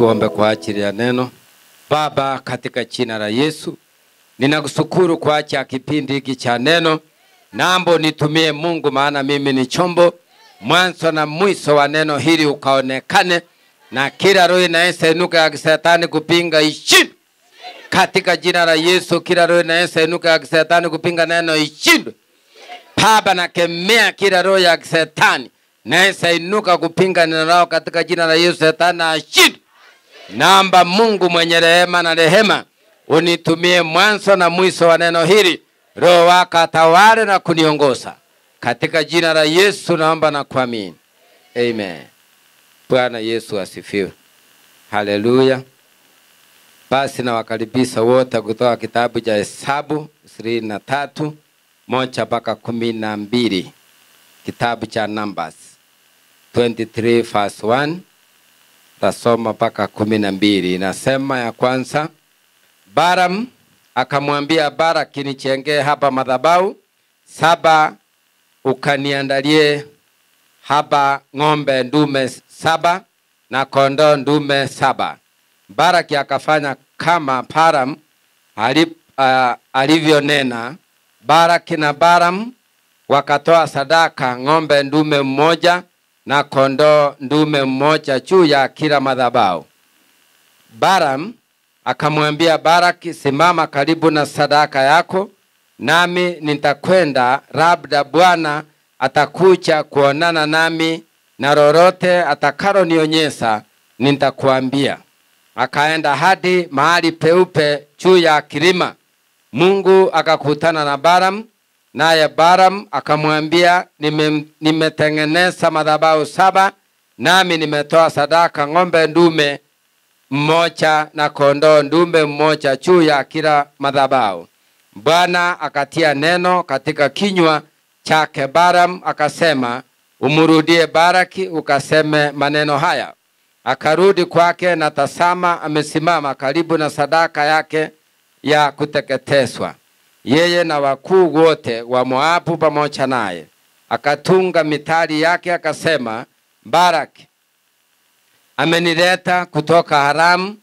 Tuombe kwa ajili ya neno. Baba, katika jina la Yesu, ninakushukuru kwa ajili ya kipindi hiki cha neno. Naomba nitumie Mungu, maana mimi ni chombo. Mwanzo na mwisho wa neno hili ukaonekane, na kila roho inayosainuka ya kishetani kupinga ishindwe. Katika jina la Yesu, kila roho inayosainuka ya kishetani kupinga neno ishindwe. Baba, nakemea kila roho ya kishetani inayosainuka kupinga neno lako katika jina la Yesu, shetani ashindwe. Naomba Mungu mwenye rehema na rehema unitumie mwanzo na mwisho wa neno hili. Roho wako atawale na kuniongoza. Katika jina la Yesu naomba na kuamini. Amen. Bwana Yesu asifiwe. Haleluya. Basi na wakaribisha wote kutoka kitabu cha Hesabu 23 1 mpaka 12. Kitabu cha Numbers 23 verse 1. Tasoma mpaka 12. Inasema ya kwanza, Balaam akamwambia Balaki, nichengee hapa madhabahu 7, ukaniandalie hapa ng'ombe ndume 7 na kondoo ndume 7. Balaki akafanya kama Balaam alivyonena. Balaki na Balaam wakatoa sadaka ng'ombe ndume mmoja na kondoo ndume mmoja juu ya kila madhabahu. Balaam akamwambia Balaki, simama karibu na sadaka yako, nami nitakwenda, labda Bwana atakuja kuonana nami, na lolote atakalonionyesha nitakuambia. Akaenda hadi mahali peupe juu ya kilima. Mungu akakutana na Balaam, naye Balaam akamwambia, nimetengeneza madhabahu 7, nami nimetoa sadaka ng'ombe ndume mmoja na kondoo ndume mmoja juu ya kila madhabahu. Bwana akatia neno katika kinywa chake Balaam, akasema, umrudie Balaki ukaseme maneno haya. Akarudi kwake, na tazama, amesimama karibu na sadaka yake ya kuteketezwa, yeye na wakuu wote wa Moabu pamoja naye. Akatunga mitari yake akasema, Balaki amenileta kutoka Haramu,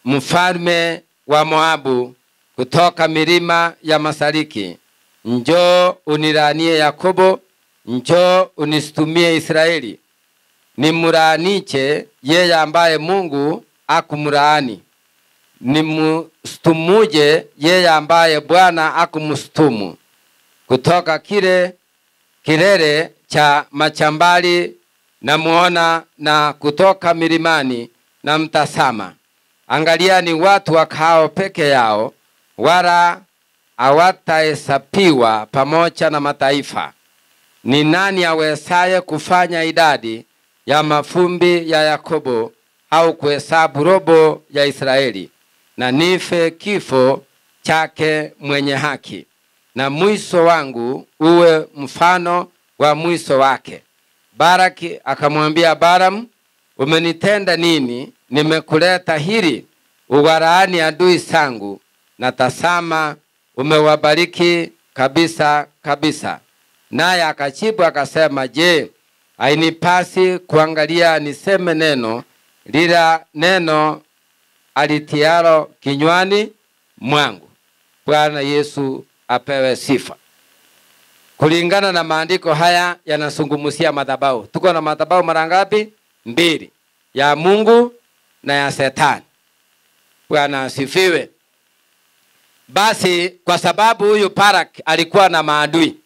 mfalme wa Moabu, kutoka milima ya mashariki. Njoo unilanie Yakobo, njoo unistumie Israeli. Nimulaaniche yeye ambaye Mungu akumlaani, nimstumuje yeye ambaye Bwana akumstumu. Kutoka kilele cha machambali na muona, na kutoka milimani na mtasama. Angalia, ni watu wakao peke yao, wala hawatahesabiwa pamoja na mataifa. Ni nani awezaye kufanya idadi ya mafumbi ya Yakobo, au kuhesabu robo ya Israeli? Na nife kifo chake mwenye haki, na mwisho wangu uwe mfano wa mwisho wake. Balaki akamwambia Balaam, umenitenda nini? Nimekuleta hili uwalaani adui zangu, na tazama, umewabariki kabisa kabisa. Naye akajibu akasema, je, hainipasi kuangalia niseme neno lila neno alitialo kinywani mwangu? Bwana Yesu apewe sifa. Kulingana na maandiko haya yanazungumzia madhabahu. Tuko na madhabahu mara ngapi? 2, ya Mungu na ya Shetani. Bwana asifiwe. Basi kwa sababu huyu Balaki alikuwa na maadui,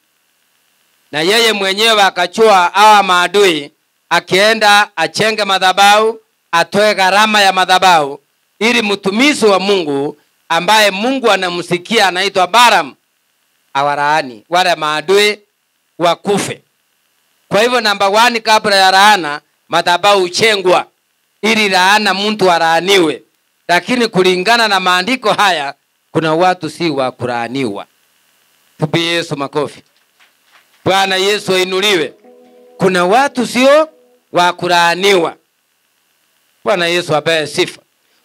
na yeye mwenyewe akachua hawa maadui, akienda achenge madhabahu, atoe gharama ya madhabahu, ili mtumishi wa Mungu ambaye Mungu anamsikia anaitwa Balaam awalaani wale maadui wakufe. Kwa hivyo namba 1, kabla ya laana madhabahu uchengwa ili laana mtu alaaniwe. Lakini kulingana na maandiko haya, kuna watu si wa kulaaniwa. Tupe Yesu makofi. Bwana Yesu ainuliwe. Kuna watu sio wa kulaaniwa. Bwana Yesu apewe sifa.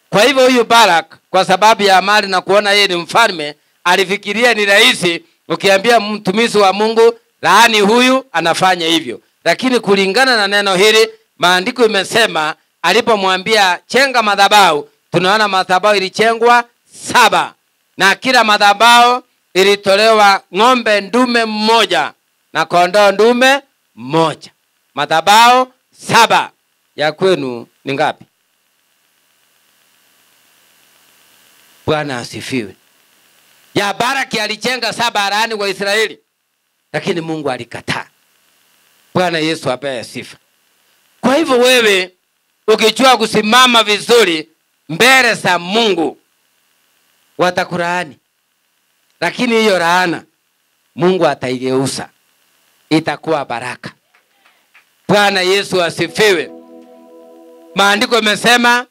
Kwa hivyo huyu Balaki, kwa sababu ya mali na kuona yeye ni mfalme, alifikiria ni rahisi ukiambia mtumishi wa Mungu laani huyu, anafanya hivyo. Lakini kulingana na neno hili, maandiko imesema alipomwambia chenga madhabahu, tunaona madhabahu ilichengwa 7 na kila madhabahu ilitolewa ng'ombe ndume mmoja na kondoo ndume mmoja. Madhabahu 7. Ya kwenu ni ngapi? Bwana asifiwe. Ya Baraki alichenga 7 arani wa Israeli, lakini Mungu alikataa. Bwana Yesu apewe sifa. Kwa hivyo wewe ukichua kusimama vizuri mbele za Mungu, watakulaani, lakini hiyo laana Mungu ataigeuza itakuwa baraka. Bwana Yesu asifiwe. Maandiko yamesema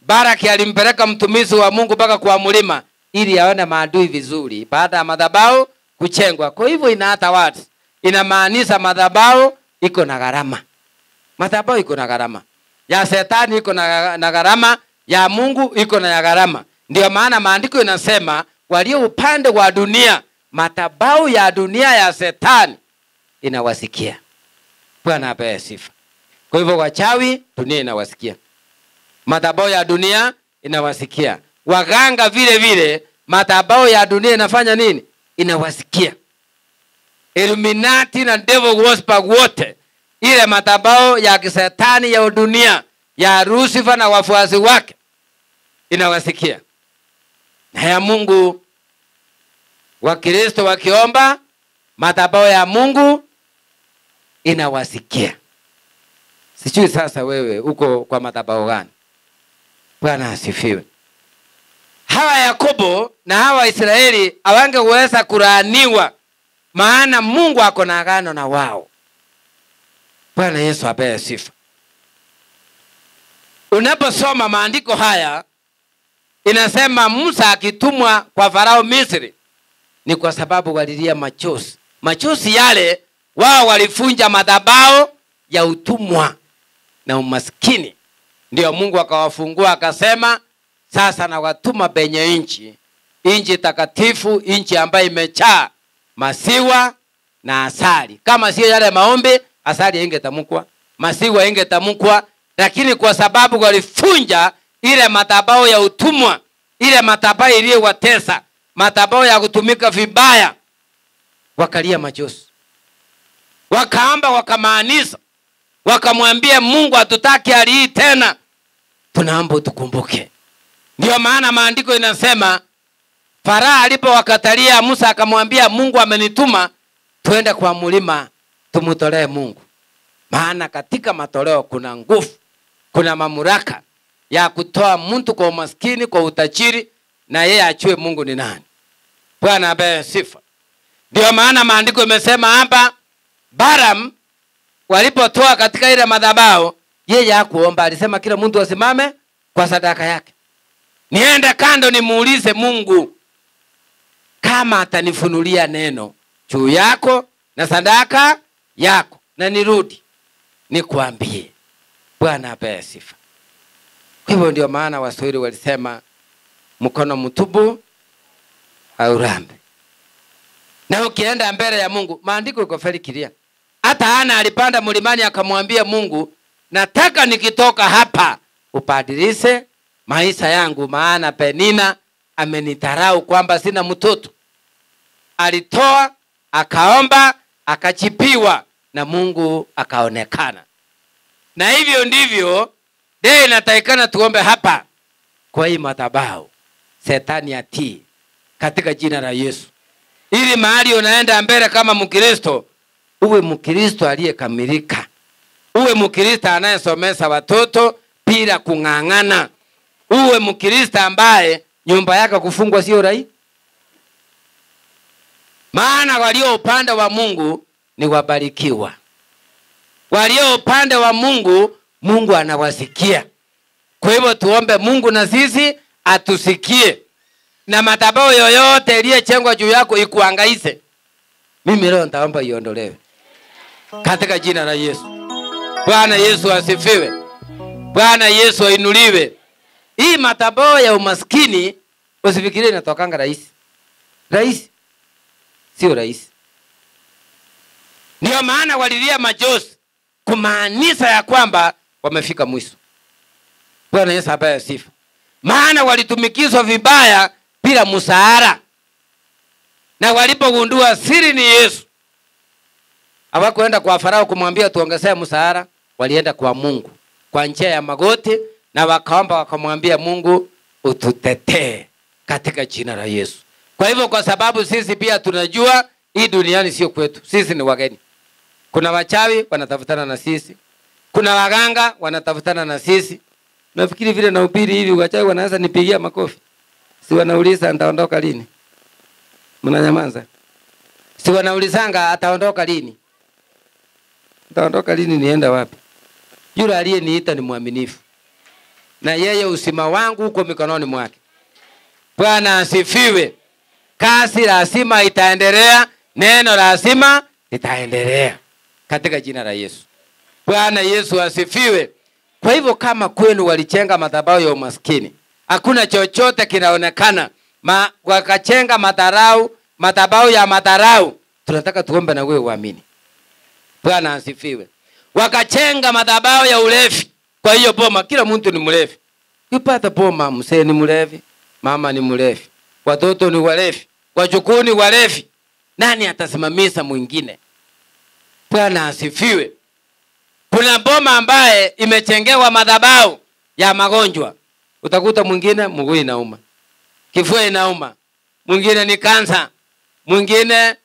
Baraki alimpeleka mtumishi wa Mungu mpaka kwa mlima ili aone maadui vizuri baada ya madhabahu kuchengwa. Kwa hivyo inaata watu, inamaanisha madhabahu iko na gharama. Madhabahu iko na gharama. Ya Shetani iko na gharama, ya Mungu iko na gharama. Ndio maana maandiko inasema walio upande wa dunia, madhabahu ya dunia ya Shetani inawasikia. Bwana apewe sifa. Kwa hivyo wachawi dunia inawasikia. Madhabahu ya dunia inawasikia. Waganga vile vile madhabahu ya dunia inafanya nini? Inawasikia. Illuminati na devil worshipper wote, ile madhabahu ya kishetani ya dunia ya Lucifer na wafuasi wake inawasikia. Na ya Mungu, Wakristo wakiomba, madhabahu ya Mungu inawasikia. Sijui sasa wewe uko kwa madhabahu gani? Bwana asifiwe. Hawa Yakobo na hawa Israeli hawangeweza kulaaniwa, maana Mungu ako na agano na wao. Bwana Yesu apewe sifa. Unaposoma maandiko haya, inasema Musa akitumwa kwa Farao Misri ni kwa sababu walilia machozi. Machozi yale wao walifunja madhabahu ya utumwa na umaskini. Ndio Mungu akawafungua akasema, sasa na watuma penye nchi takatifu, nchi ambayo imejaa maziwa na asali. Kama sio yale maombi, asali ingetamkwa, maziwa ingetamkwa, lakini kwa sababu walifunja ile madhabahu ya utumwa, ile madhabahu iliyowatesa, madhabahu ya kutumika vibaya, wakalia machozi. Wakaamba, wakamaanisha, wakamwambia Mungu hatutaki hali hii tena, tunaomba tukumbuke. Ndio maana maandiko inasema Farao alipowakatalia Musa akamwambia, Mungu amenituma tuende kwa mlima tumutolee Mungu. Maana katika matoleo kuna nguvu, kuna mamlaka ya kutoa mtu kwa umaskini, kwa utajiri, na yeye achue Mungu ni nani. Bwana apewe sifa. Ndio maana maandiko imesema hapa, Balaam walipotoa katika ile madhabahu, yeye hakuomba, alisema kila mtu asimame kwa sadaka yake. Niende kando nimuulize Mungu kama atanifunulia neno juu yako na sadaka yako, na nirudi nikuambie. Bwana apewe sifa. Kwa hivyo ndio maana Waswahili walisema mkono mtupu haurambi. Na ukienda mbele ya Mungu, maandiko iko very clear. Hata Hana alipanda mlimani akamwambia Mungu, nataka nikitoka hapa ubadilishe maisha yangu, maana Penina amenitarau kwamba sina mtoto. Alitoa, akaomba, akachipiwa na Mungu akaonekana. Na hivyo ndivyo leo inatakikana tuombe hapa kwa hii madhabahu. Shetani atii katika jina la Yesu. Ili mahali unaenda mbele kama Mkristo, uwe Mkristo aliyekamilika. Uwe Mkristo anayesomesha watoto bila kung'ang'ana. Uwe Mkristo ambaye nyumba yake kufungwa sio rahisi. Maana walio upande wa Mungu ni wabarikiwa. Walio upande wa Mungu, Mungu anawasikia. Kwa hivyo tuombe Mungu na sisi atusikie. Na madhabahu yoyote iliyechengwa juu yako ikuhangaise, mimi leo nitaomba iondolewe katika jina la Yesu. Bwana Yesu asifiwe. Bwana Yesu ainuliwe. Hii madhabahu ya umaskini usifikirie inatokanga rahisi. Rahisi sio rahisi. Ndio maana walilia machozi, kumaanisha ya kwamba wamefika mwisho. Bwana Yesu apewe sifa. Maana walitumikizwa vibaya bila msaada. Na walipogundua siri ni Yesu, hawakuenda kwa Farao kumwambia tuongezee msaada, walienda kwa Mungu kwa njia ya magoti na wakaomba, wakamwambia Mungu ututetee katika jina la Yesu. Kwa hivyo kwa sababu sisi pia tunajua hii duniani sio kwetu, sisi ni wageni. Kuna wachawi wanatafutana na sisi, kuna waganga wanatafutana na sisi. Nafikiri vile nahubiri hivi wachawi wanaanza nipigia makofi. Si wanauliza nitaondoka lini? Mnanyamaza. Si wanaulizanga ataondoka lini? Nitaondoka lini, nienda wapi? Yule aliyeniita ni mwaminifu, na yeye uzima wangu uko mikononi mwake. Bwana asifiwe. Kazi lazima itaendelea, neno lazima litaendelea katika jina la Yesu. Bwana Yesu asifiwe. Kwa hivyo kama kwenu walichenga madhabahu ya umaskini, hakuna chochote kinaonekana, wakachenga madhabahu ya madharau, tunataka tuombe na wewe uamini. Bwana asifiwe. Wakachenga madhabahu ya ulevi. Kwa hiyo boma kila mtu ni mlevi. Ukipata boma mzee ni mlevi, mama ni mlevi, watoto ni walevi, wajukuu ni walevi, nani atasimamisha mwingine? Bwana asifiwe. Kuna boma ambaye imechengewa madhabahu ya magonjwa. Utakuta mwingine mguu inauma, kifua inauma, mwingine ni kansa, mwingine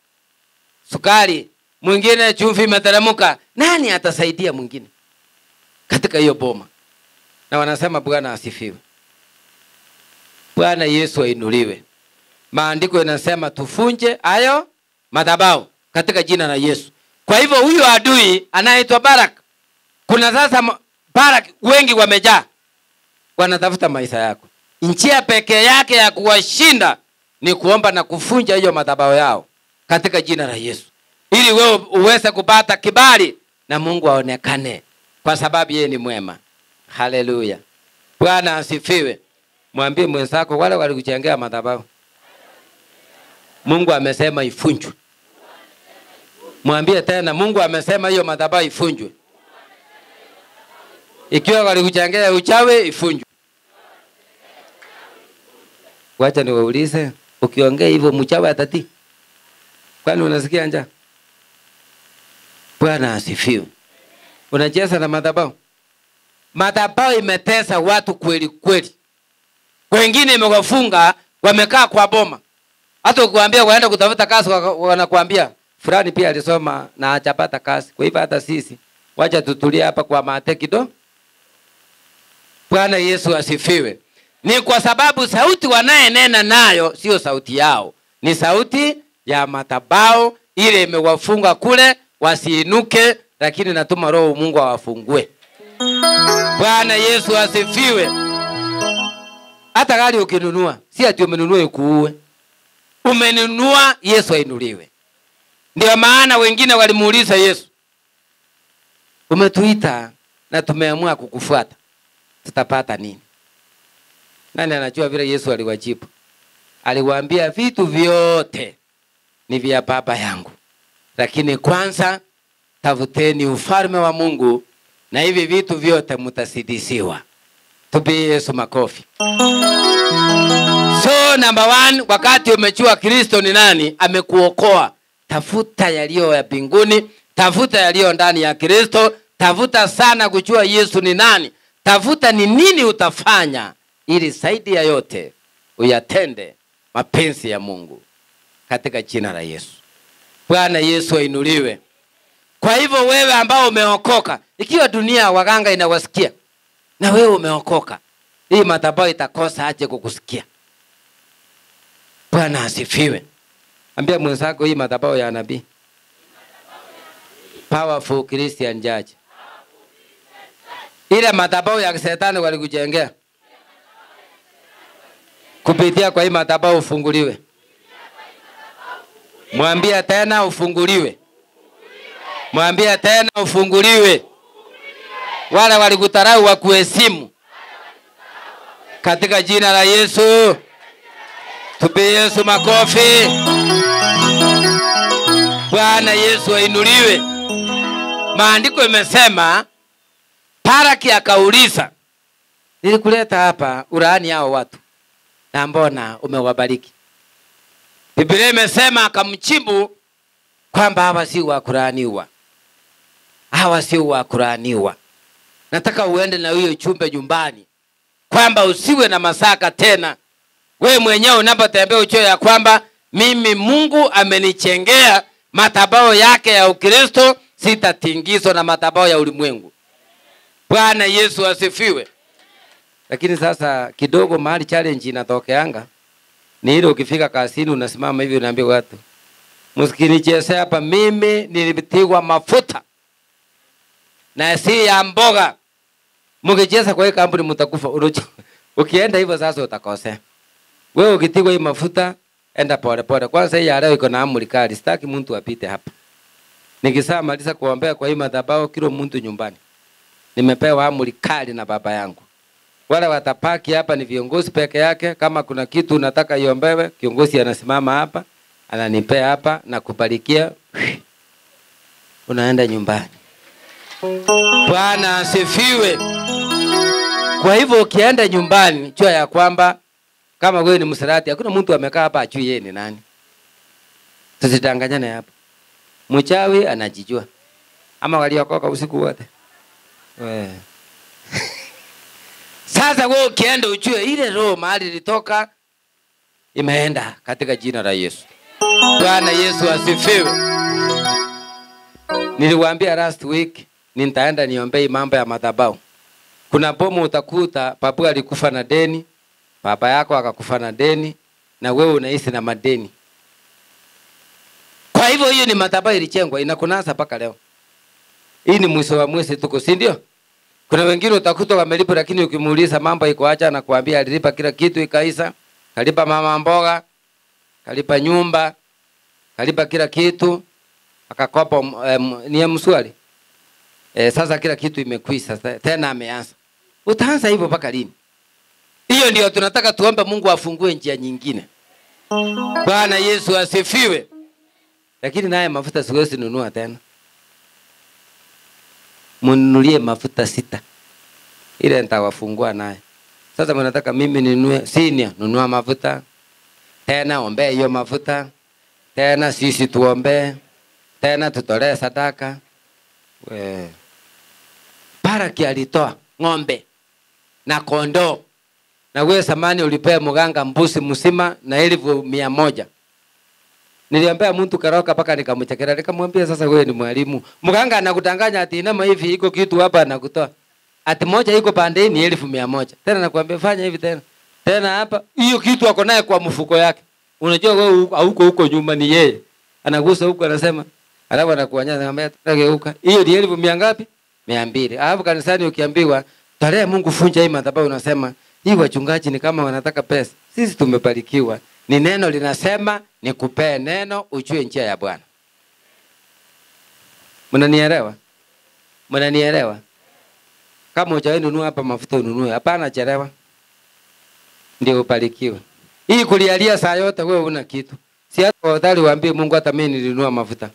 sukari, mwingine chumvi imeteremka. Nani atasaidia mwingine katika hiyo boma? Na wanasema Bwana asifiwe. Bwana Yesu ainuliwe. Maandiko yanasema tufunje hayo madhabahu katika jina la Yesu. Kwa hivyo huyu adui anaitwa Barak. Kuna sasa Barak wengi wamejaa, wanatafuta maisha yako. Njia pekee yake ya kuwashinda ni kuomba na kufunja hiyo madhabahu yao katika jina la Yesu, ili wewe uweze kupata kibali na Mungu aonekane, kwa sababu yeye ni mwema. Haleluya. Bwana asifiwe. Mwambie mwenzako wale walikuchengea madhabahu, Mungu amesema ifunjwe. Mwambie tena Mungu amesema hiyo madhabahu ifunjwe. Ikiwa walikuchengea uchawi ifunjwe. Wacha niwaulize, ukiongea hivyo mchawi atatii? Kwani unasikia njaa? Bwana asifiwe. Unacheza na madhabahu. Madhabahu imetesa watu kweli kweli. Wengine imewafunga, wamekaa kwa boma. Hata ukiwaambia waenda kutafuta kazi, wanakuambia fulani pia alisoma na hajapata kazi. Kwa hivyo hata sisi wacha tutulie hapa kwa mate kidogo. Bwana Yesu asifiwe. Ni kwa sababu sauti wanayenena nayo sio sauti yao, ni sauti ya madhabahu ile imewafunga kule wasiinuke, lakini natuma Roho Mungu awafungue. Bwana Yesu asifiwe. Hata gari ukinunua, si ati umenunua ikuue. Umenunua Yesu ainuliwe. Ndio maana wengine walimuuliza Yesu, umetuita na tumeamua kukufuata, tutapata nini? Nani anajua vile Yesu aliwajibu? Aliwaambia vitu vyote ni vya Baba yangu, lakini kwanza tafuteni ufalme wa Mungu na hivi vitu vyote mtasidisiwa. Tupie Yesu makofi. So number 1, wakati umejua Kristo ni nani, amekuokoa, tafuta yaliyo ya mbinguni, tafuta yaliyo ndani ya Kristo, tafuta sana kujua Yesu ni nani, tafuta ni nini utafanya ili zaidi ya yote uyatende mapenzi ya Mungu katika jina la Yesu. Bwana Yesu ainuliwe. Kwa hivyo wewe ambao umeokoka, ikiwa dunia waganga inawasikia na wewe umeokoka, hii madhabahu itakosa aje kukusikia? Bwana asifiwe. Ambia mwenzako hii madhabahu ya nabii, powerful Christian Church. Ile madhabahu ya shetani walikujengea, kupitia kwa hii madhabahu ufunguliwe. Mwambie tena ufunguliwe. Mwambie tena ufunguliwe. Wale walikutarau wakuheshimu katika jina la Yesu. Tupe Yesu makofi. Bwana Yesu ainuliwe. Maandiko imesema Baraki akauliza, nilikuleta hapa ulaani hao watu, na mbona umewabariki? Biblia imesema akamjibu kwamba hawa si wa kulaaniwa. Hawa si wa kulaaniwa. Nataka uende na hiyo chumbe nyumbani, kwamba usiwe na masaka tena. Wewe mwenyewe unapotembea ujue ya kwamba mimi Mungu amenichengea madhabahu yake ya Ukristo, sitatingizwa na madhabahu ya ulimwengu. Bwana Yesu asifiwe. Lakini sasa kidogo mahali challenge inatokeanga ni ile ukifika kazini unasimama hivi unaambia watu, msikinicheze hapa, mimi nilipigwa mafuta na si ya mboga. Mkicheza kwa hii kampuni mtakufa. Ukienda hivyo sasa utakosea. Wewe ukitigwa hii mafuta, enda pole pole. Kwanza hii ya leo iko na amri kali. Sitaki mtu apite hapa. Nikisema maliza kuombea kwa hii madhabahu kila mtu nyumbani. Nimepewa amri kali na baba yangu. Wale watapaki hapa ni viongozi peke yake. Kama kuna kitu unataka iombewe, kiongozi anasimama hapa, ananipea hapa na kubarikia. Unaenda nyumbani. Bwana asifiwe. Kwa hivyo ukienda nyumbani, jua ya kwamba kama wewe ni msirati, hakuna mtu amekaa hapa ajui yeye ni nani. Tusidanganyane hapa. Mchawi anajijua. Ama waliokoka usiku wote. Sasa wewe ukienda ujue ile roho mahali ilitoka imeenda katika jina la Yesu. Bwana Yesu asifiwe. Niliwaambia last week nitaenda niombee mambo ya madhabahu. Kuna bomu utakuta babu alikufa na deni, baba yako akakufa na deni, na wewe unaishi na madeni. Kwa hivyo hiyo ni madhabahu ilichengwa, inakunasa mpaka leo. Hii ni mwisho wa mwezi tuko, si ndio? Kuna wengine utakuta wamelipa, lakini ukimuuliza mambo iko acha na kuambia alilipa kila kitu ikaisa. Kalipa mama mboga, kalipa nyumba, kalipa kila kitu, akakopa ni mswali. Sasa kila kitu imekwisha, tena ameanza. Utaanza hivyo mpaka lini? Hiyo ndio tunataka tuombe Mungu afungue njia nyingine. Bwana Yesu asifiwe. Lakini naye mafuta siwezi nunua tena. Mnunulie mafuta 6. Ile nitawafungua naye. Sasa mnataka mimi ninunue senior, nunua mafuta. Tena ombee hiyo mafuta. Tena sisi tuombe. Tena tutolee sadaka. Baraki alitoa ng'ombe na kondoo. Na wewe samani ulipea mganga mbuzi mzima na 1,100. Niliambia mtu karoka paka nikamchekera, nikamwambia sasa wewe ni mwalimu. Mganga anakudanganya ati inama hivi iko kitu hapa anakutoa. Ati moja iko pande ni 1,100. Tena nakwambia fanya hivi tena. Tena hapa hiyo kitu ako naye kwa mfuko yake. Unajua wewe huko nyuma ni yeye. Anagusa huko anasema, alafu anakuanyana anamwambia tageuka. Hiyo ni 1,000 ngapi? 200. Alafu kanisani ukiambiwa, "Tarehe Mungu funja hii madhabahu," unasema, "Hii wachungaji ni kama wanataka pesa." Sisi tumebarikiwa. Ni neno linasema nikupee neno ujue njia ya Bwana. Mnanielewa? Mnanielewa? Kama hujawahi nunua hapa mafuta ununue. Hapana chelewa. Ndio ubarikiwe. Hii kulialia saa yote wewe una kitu. Si hata wadhali waambie Mungu hata mimi nilinunua mafuta.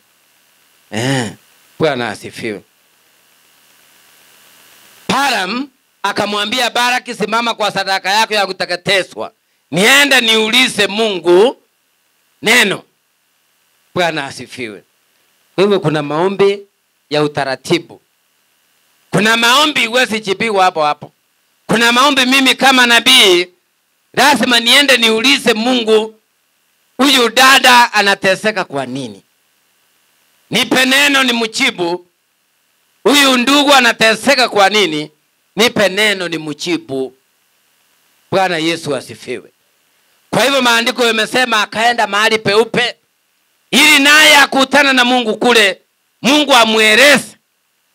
Bwana asifiwe. Balaam akamwambia Baraki, simama kwa sadaka yako ya kuteketezwa. Nienda niulize Mungu neno. Bwana asifiwe. Kwa hivyo kuna maombi ya utaratibu. Kuna maombi huwezi jibiwa hapo hapo. Kuna maombi mimi kama nabii lazima niende niulize Mungu, huyu dada anateseka kwa nini? Nipe neno nimjibu. Huyu ndugu anateseka kwa nini? Nipe neno nimjibu. Bwana Yesu asifiwe. Kwa hivyo maandiko yamesema akaenda mahali peupe ili naye akutana na Mungu kule. Mungu amueleze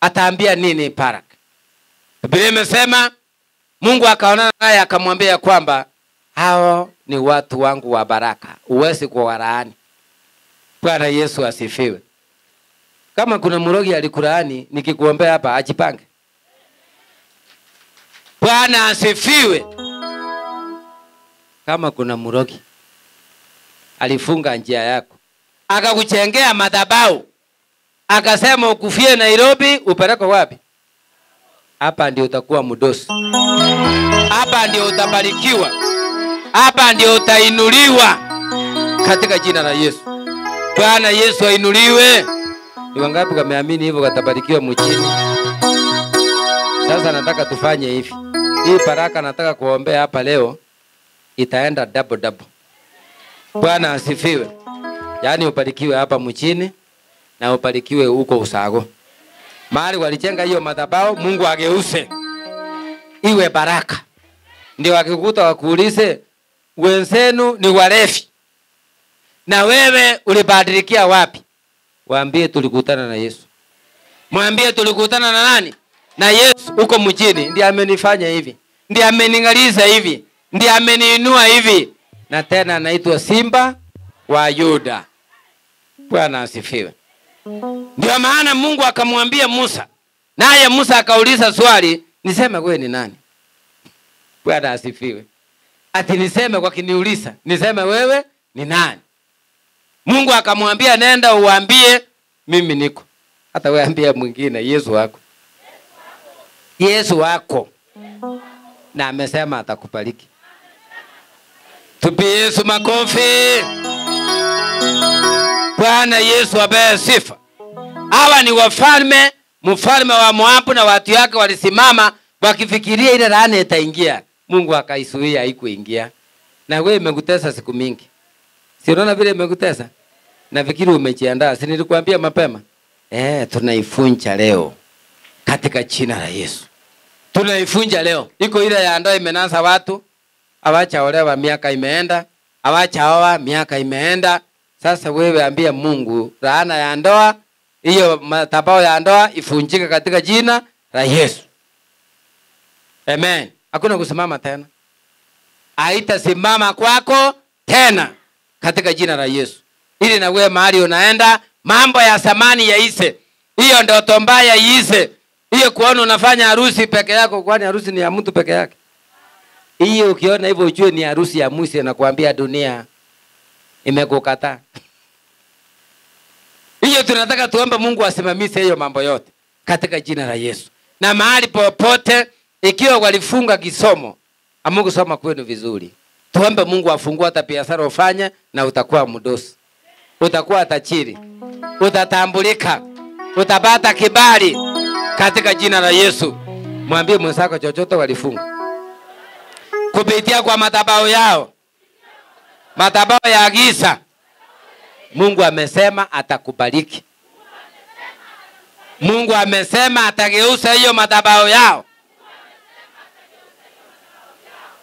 ataambia nini Baraki. Biblia imesema Mungu akaonana naye akamwambia kwamba hao ni watu wangu wa baraka, uwezi kuwalaani. Bwana Yesu asifiwe. Kama kuna mrogi alikulaani nikikuombea hapa ajipange. Bwana asifiwe. Kama kuna mrogi alifunga njia yako, akakuchengea madhabahu, akasema ukufie Nairobi, upeleke wapi? Hapa ndio utakuwa mdosi. Hapa ndio utabarikiwa. Hapa ndio utainuliwa katika jina la Yesu. Bwana Yesu ainuliwe. Ni wangapi wameamini hivyo watabarikiwa mchini? Sasa nataka tufanye hivi. Hii baraka nataka kuombea hapa leo itaenda double. Bwana asifiwe. Yaani ubarikiwe hapa mchini na ubarikiwe huko Usago. Mahali walijenga hiyo madhabahu, Mungu ageuse iwe baraka. Ndio wakikuta wakuulize, wenzenu ni walevi, na wewe ulibadilikia wapi? Waambie tulikutana na Yesu. Mwambie tulikutana na nani? Na Yesu huko mjini. Ndiye amenifanya hivi, ndiye ameningaliza hivi, ndiye ameniinua hivi, na tena anaitwa Simba wa Yuda. Bwana asifiwe. Ndio maana Mungu akamwambia Musa, naye Musa akauliza swali, niseme wewe ni nani? Bwana asifiwe. Ati niseme kwa kiniuliza, niseme wewe ni nani? Mungu akamwambia nenda uambie mimi niko. Hata wewe ambia mwingine Yesu wako. Yesu wako. Na amesema atakubariki. Tupi Yesu makofi. Bwana Yesu apewe sifa. Hawa ni wafalme, mfalme wa Moabu na watu yake walisimama wakifikiria ile laana itaingia. Mungu akaisuia haikuingia. Na wewe imekutesa siku mingi. Si unaona vile imekutesa? Nafikiri umejiandaa. Si nilikwambia mapema? Tunaifunja leo katika jina la Yesu. Tunaifunja leo. Iko ile ya ndoa imenasa watu, awacha olewa miaka imeenda, awacha oa miaka imeenda. Sasa wewe ambia Mungu, laana ya ndoa, hiyo madhabahu ya ndoa ifunjike katika jina la Yesu. Amen. Hakuna kusimama tena. Haitasimama kwako tena katika jina la Yesu. Ili na wewe mahali unaenda, mambo ya zamani yaise. Hiyo ndoto mbaya iise. Hiyo kuona unafanya harusi peke yako, kwani harusi ni ya mtu peke yake. Hiyo ukiona hivyo ujue ni harusi ya Musa, na kuambia dunia imekukataa. Hiyo tunataka tuombe Mungu asimamishe hiyo mambo yote katika jina la Yesu. Na mahali popote ikiwa walifunga kisomo, Mungu soma kwenu vizuri. Tuombe Mungu afungue hata biashara ufanye na utakuwa mdosi. Utakuwa tajiri. Utatambulika. Utapata kibali katika jina la Yesu. Mwambie mwenzako chochote walifunga kupitia kwa madhabahu yao, madhabahu ya giza, Mungu amesema atakubariki. Mungu amesema atageuza hiyo madhabahu yao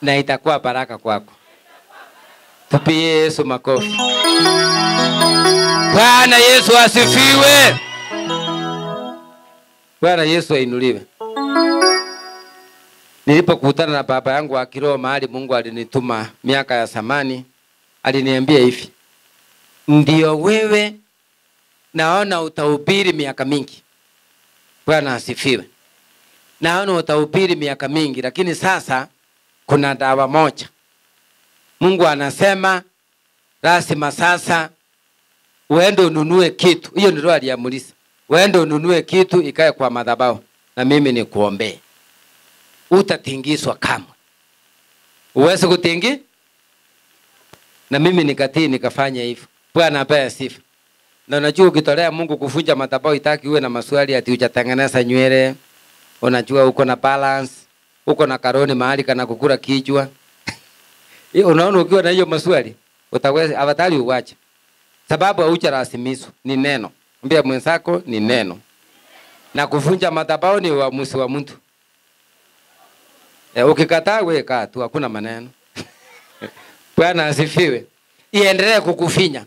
na itakuwa baraka kwako. Tupie Yesu makofi. Bwana Yesu asifiwe. Bwana Yesu ainuliwe. Nilipokutana na baba yangu wa kiroho mahali Mungu alinituma miaka ya zamani, aliniambia hivi, ndio wewe naona utahubiri miaka mingi. Bwana asifiwe. Naona utahubiri miaka mingi, lakini sasa kuna dawa moja. Mungu anasema lazima sasa uende ununue kitu. Hiyo ndio aliamrisha. Uende ununue kitu ikae kwa madhabahu na mimi nikuombee. Utatingizwa kamwe. Uweze kutingi? Na mimi nikatii nikafanya hivyo. Bwana apewe sifa. Na unajua ukitolea Mungu kufunja madhabahu itaki uwe na maswali ati hujatengeneza nywele. Unajua uko na balance, uko na karoni mahali kana kukula kichwa. Unaona ukiwa na hiyo maswali utaweza afadhali uache. Sababu haujarasimiswa ni neno. Mbia mwenzako ni neno. Na kufunja madhabahu ni uamuzi wa mtu. Ukikataa wewe kaa tu, hakuna maneno. Bwana asifiwe. Iendelee kukufinya.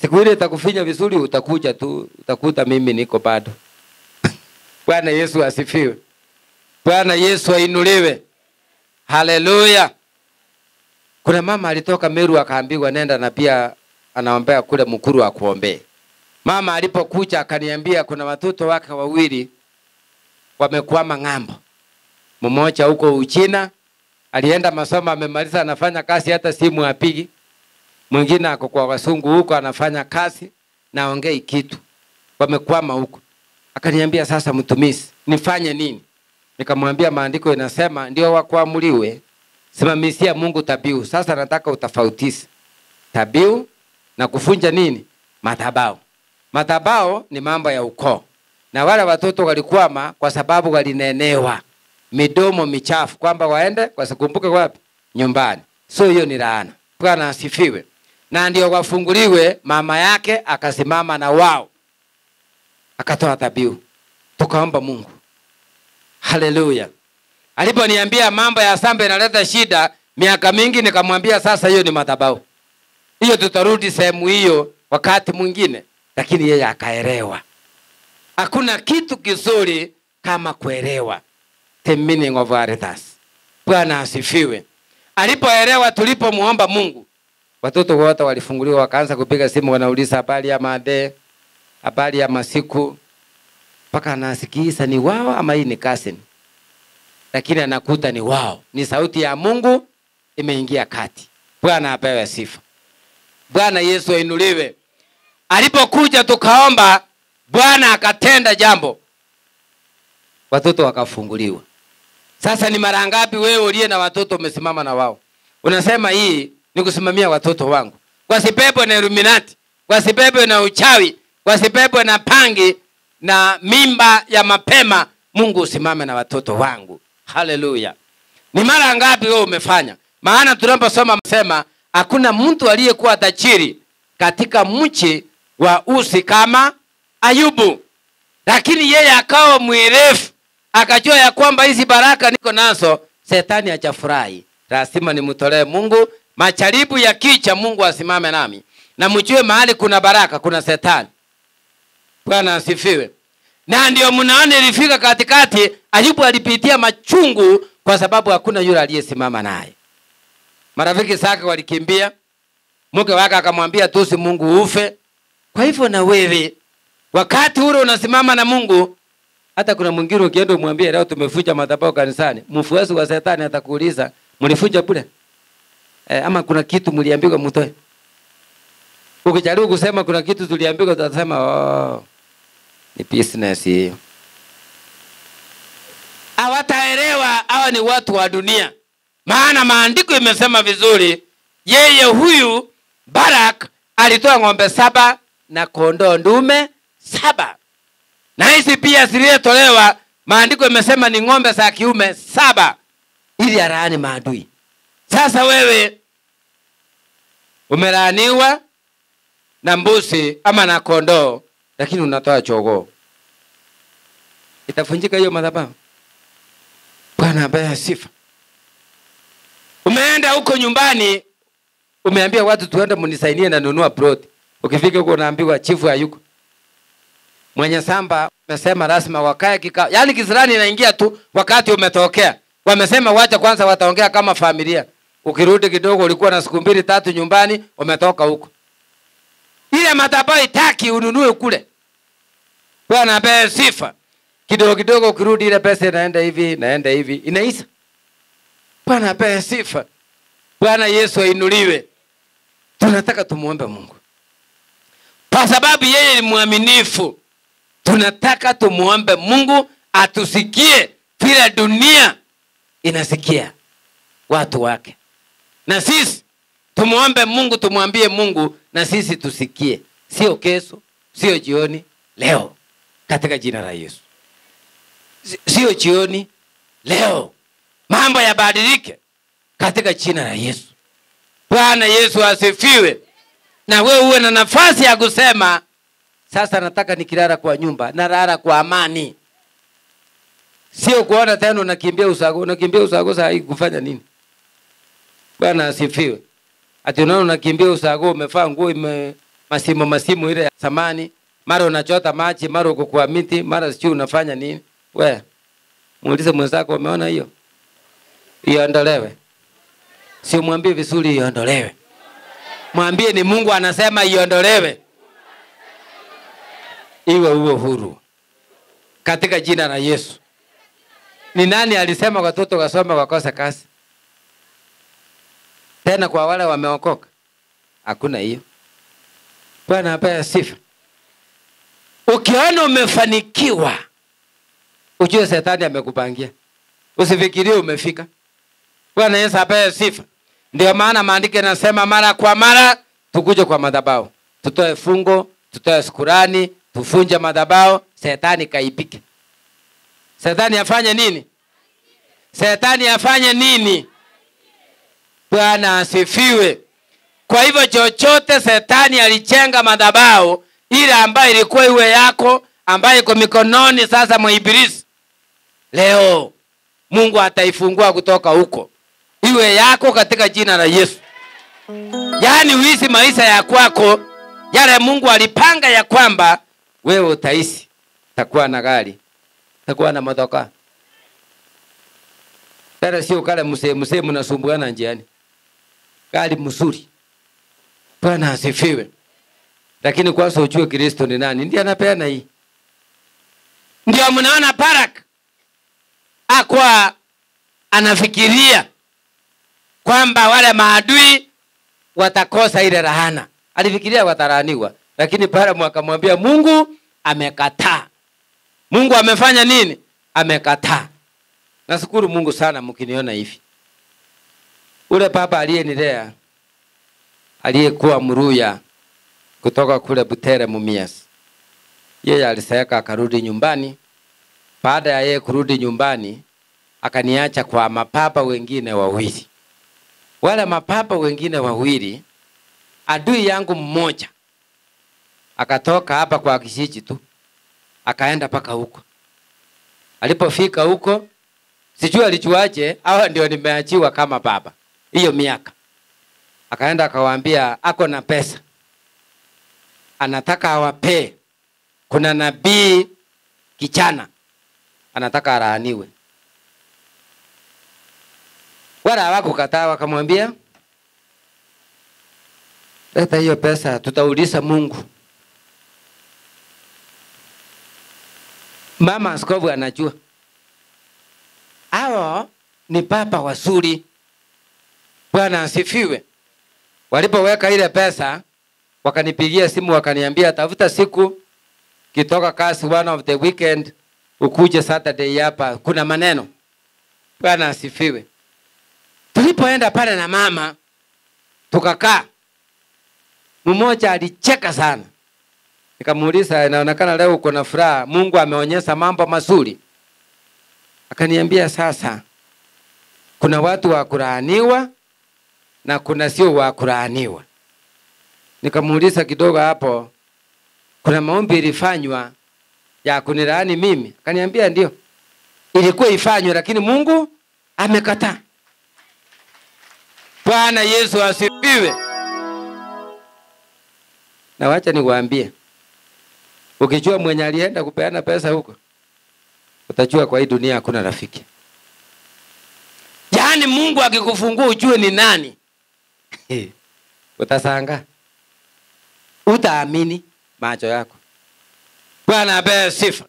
Siku ile itakufinya vizuri utakuja tu, utakuta mimi niko bado. Bwana Yesu asifiwe. Bwana Yesu ainuliwe. Haleluya. Kuna mama alitoka Meru akaambiwa nenda na pia anaombea kule Mukuru akuombee. Mama alipokuja akaniambia kuna watoto wake wawili wamekwama ng'ambo. Mmoja huko Uchina, alienda masomo amemaliza anafanya kazi hata simu apigi. Mwingine ako kwa wasungu huko anafanya kazi na ongei kitu. Wamekwama huko. Akaniambia sasa mtumishi, nifanye nini? Nikamwambia maandiko inasema ndio wakuamuliwe simamisia Mungu dhabihu. Sasa nataka utofautishe dhabihu na kufunja nini? Madhabahu. Madhabahu ni mambo ya ukoo. Na wale watoto walikwama kwa sababu walinenewa midomo michafu kwamba waende wasikumbuke wapi? Nyumbani. So hiyo ni laana. Bwana asifiwe. Na ndio wafunguliwe, mama yake akasimama na wao, akatoa dhabihu. Tukaomba Mungu. Haleluya. Aliponiambia mambo ya sambe inaleta shida miaka mingi, nikamwambia sasa hiyo ni madhabahu. Hiyo tutarudi sehemu hiyo wakati mwingine. Lakini yeye akaelewa. Hakuna kitu kizuri kama kuelewa the meaning of arithas. Bwana asifiwe. Alipoelewa, tulipomuomba Mungu, watoto wote walifunguliwa, wakaanza kupiga simu, wanauliza habari ya made, habari ya masiku, mpaka anasikiza ni wao ama hii ni cousin. Lakini anakuta ni wao. Ni sauti ya Mungu imeingia kati. Bwana apewe sifa. Bwana Yesu ainuliwe. Alipokuja tukaomba, Bwana akatenda jambo. Watoto wakafunguliwa. Sasa ni mara ngapi wewe uliye na watoto umesimama na wao? Unasema hii ni kusimamia watoto wangu. Wasibebwe na Illuminati, wasibebwe na uchawi, wasibebwe na pangi na mimba ya mapema. Mungu usimame na watoto wangu. Haleluya. Ni mara ngapi wewe umefanya? Maana tunaposoma msema hakuna mtu aliyekuwa tajiri katika mchi wa Usi kama Ayubu. Lakini yeye akawa mwerevu, akajua ya kwamba hizi baraka niko nazo, Shetani hajafurahi. Lazima nimtolee Mungu. Majaribu ya kicha, Mungu asimame nami. Na mjue mahali kuna baraka kuna Shetani. Bwana asifiwe. Na ndio mnaona ilifika katikati, Ayubu alipitia machungu kwa sababu hakuna yule aliyesimama naye. Marafiki zake walikimbia. Mke wake akamwambia tusi Mungu ufe. Kwa hivyo na wewe wakati ule unasimama na Mungu, hata kuna mwingine ukienda umwambie leo tumefuja madhabahu kanisani, mfuasi wa Shetani atakuuliza mlifuja bure? Ama kuna kitu mliambiwa mtoe? Ukijaribu kusema kuna kitu tuliambiwa, utasema oh, ni business hiyo. Hawataelewa hawa ni watu wa dunia. Maana maandiko imesema vizuri, yeye huyu Barak alitoa ng'ombe 7 na kondoo ndume 7. Na hizi pia zilitolewa, maandiko imesema ni ng'ombe za kiume 7 ili alaani maadui. Sasa wewe umelaaniwa na mbuzi ama na kondoo, lakini unatoa jogoo. Itafunjika hiyo madhabahu? Bwana apewe sifa. Umeenda huko nyumbani, umeambia watu tuende mnisainie na nunua plot. Ukifika huko unaambiwa chifu hayuko. Mwenye samba amesema lazima wakae kikao. Yaani kisirani inaingia tu wakati umetokea. Wamesema wacha kwanza wataongea kama familia. Ukirudi kidogo ulikuwa na siku 2-3 nyumbani, umetoka huko. Ile madhabahu itaki ununue kule. Bwana apewe sifa. Kidogo kidogo ukirudi ile pesa inaenda hivi, inaisha. Bwana apewe sifa. Bwana Yesu ainuliwe. Tunataka tumuombe Mungu. Kwa sababu yeye ni mwaminifu. Tunataka tumuombe Mungu atusikie vile dunia inasikia watu wake. Na sisi tumuombe Mungu, tumwambie Mungu na sisi tusikie. Sio kesho, sio jioni, leo. Katika jina la Yesu. Sio jioni, leo. Mambo yabadilike katika jina la Yesu. Bwana Yesu asifiwe. Na wewe uwe na nafasi ya kusema sasa nataka nikilala kwa nyumba na lala kwa amani. Sio kuona tena unakimbia usago saa hii kufanya nini? Bwana asifiwe. Ati unaona unakimbia usago umevaa nguo masimu ile ya samani, mara unachota maji, mara uko kwa miti, mara sio unafanya nini? Wewe muulize mwenzako umeona hiyo? Iondolewe. Sio mwambie vizuri iondolewe. Mwambie ni Mungu anasema iondolewe. Iwe uwe huru. Katika jina la Yesu. Ni nani alisema watoto wasome wakosa kazi? Tena kwa wale wameokoka? Hakuna hiyo. Bwana apewe sifa. Ukiona umefanikiwa, ujue Shetani amekupangia. Usifikirie umefika. Bwana Yesu apewe sifa. Ndio maana maandiko yanasema mara kwa mara tukuje kwa madhabahu, tutoe fungo, tutoe shukrani, tufunje madhabahu, shetani kaipike. Shetani afanye nini? Shetani afanye nini? Bwana asifiwe. Kwa hivyo chochote shetani alichenga madhabahu ile ambayo ilikuwa iwe yako, ambayo iko mikononi sasa mwa ibilisi, leo Mungu ataifungua kutoka huko iwe yako katika jina la Yesu. Yaani uishi maisha ya kwako yale Mungu alipanga ya kwamba wewe utaishi. Takuwa na gari, takuwa na motoka. Tena sio kale msee mnasumbuana njiani. Gari mzuri. Bwana asifiwe. Lakini kwanza ujue Kristo ni nani. Ndiye anapeana hii. Ndio mnaona Barak akwa anafikiria kwamba wale maadui watakosa ile rahana. Alifikiria wataraniwa, lakini Balaam akamwambia Mungu amekataa. Mungu amefanya nini? Amekataa. Nashukuru Mungu sana mkiniona hivi. Ule baba aliyenilea, aliyekuwa Mruya kutoka kule Butere Mumias, yeye aliseka akarudi nyumbani. Baada ya yeye kurudi nyumbani, akaniacha kwa mapapa wengine wawili. Wale mapapa wengine wawili, adui yangu mmoja akatoka hapa kwa kijiji tu, akaenda paka huko. Alipofika huko, sijui alijuaje, hawa ndio nimeachiwa kama baba hiyo miaka. Akaenda akawaambia ako na pesa, anataka awape. Kuna nabii kijana anataka araaniwe. Wala hawakukataa, wakamwambia leta hiyo pesa, tutauliza Mungu. Mama askofu anajua hao ni papa wazuri. Bwana asifiwe. Walipoweka ile pesa, wakanipigia simu wakaniambia tafuta siku kitoka kazi one of the weekend ukuje Saturday hapa, kuna maneno. Bwana asifiwe. Tulipoenda pale na mama tukakaa, mmoja alicheka sana. Nikamuuliza, inaonekana leo uko na furaha, Mungu ameonyesha mambo mazuri. Akaniambia sasa kuna watu wa kulaaniwa na kuna sio wa kulaaniwa. Nikamuuliza kidogo hapo, kuna maombi ilifanywa ya kunilaani mimi? Akaniambia ndio. Ilikuwa ifanywe lakini Mungu amekataa. Bwana Yesu asifiwe. Na wacha niwaambie, ukijua mwenye alienda kupeana pesa huko, utajua kwa hii dunia hakuna rafiki. Yaani Mungu akikufungua ujue ni nani. Utasanga. Utaamini macho yako. Bwana apewe sifa.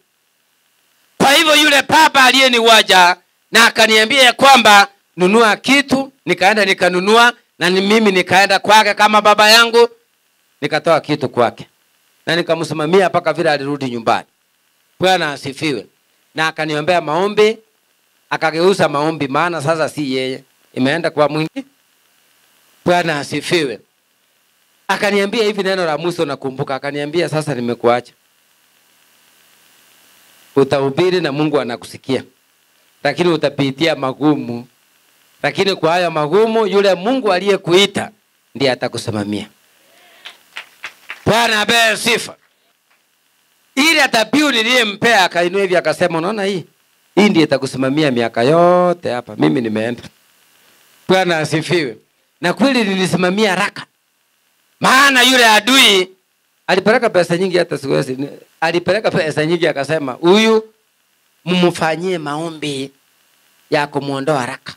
Kwa hivyo yule papa aliyeniwaja na akaniambia kwamba nunua kitu, nikaenda nikanunua, na mimi nikaenda kwake kama baba yangu, nikatoa kitu kwake. Na nikamsimamia mpaka vile alirudi nyumbani. Bwana asifiwe. Na akaniombea maombi, akageuza maombi, maana sasa si yeye, imeenda kwa mwingine. Bwana asifiwe. Akaniambia hivi neno la mwisho nakumbuka, akaniambia sasa nimekuacha. Utahubiri na Mungu anakusikia. Lakini utapitia magumu. Lakini kwa haya magumu yule Mungu aliyekuita ndiye atakusimamia. Bwana apewe sifa. Ile atabiu niliyempea akainua hivi akasema unaona hii ndiye itakusimamia miaka yote hapa. Mimi nimeenda. Bwana asifiwe. Na kweli nilisimamia haraka. Maana yule adui alipeleka pesa nyingi, hata siwezi. Alipeleka pesa nyingi akasema huyu mumfanyie maombi ya kumuondoa haraka.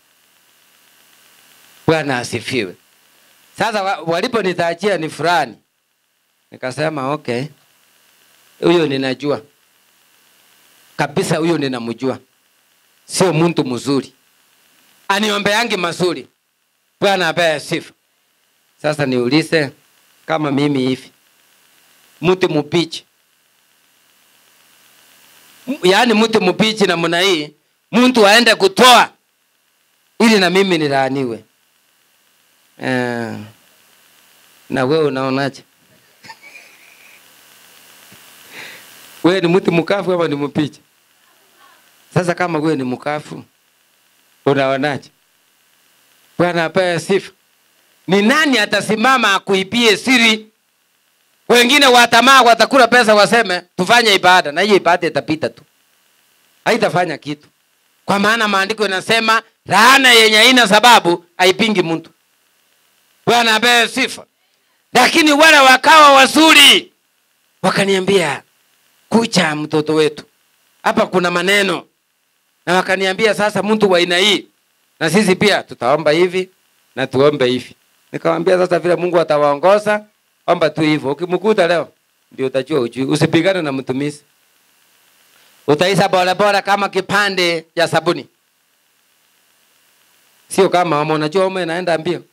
Bwana asifiwe. Sasa waliponitajia ni fulani, nikasema okay, huyo ninajua kabisa, huyo ninamjua, sio mtu mzuri, aniombeangi mazuri. Bwana apewe sifa. Sasa niulize, kama mimi hivi mtu mpichi, yaani mtu mpichi na mna hii, mtu aende kutoa ili na mimi nilaaniwe. Na wewe unaonaje? Wewe ni mtu mkafu ama ni mpicha? Sasa kama wewe ni mkafu, unaonaje? Bwana apewe sifa. Ni nani atasimama akuibie siri? Wengine watamaa watakula pesa waseme tufanye ibada, na hiyo ibada itapita tu. Haitafanya kitu. Kwa maana maandiko yanasema laana yenye haina sababu haipingi mtu. Bwana apewe sifa. Lakini wale wakawa wazuri, wakaniambia kucha mtoto wetu, hapa kuna maneno. Na wakaniambia sasa mtu wa aina hii, na sisi pia tutaomba hivi na tuombe hivi. Nikamwambia sasa vile Mungu atawaongoza, omba tu hivyo. Ukimkuta leo ndio utajua ujui. Usipigane na mtumishi. Utaisa bora bora kama kipande ya sabuni. Sio kama unajua unaenda mbio.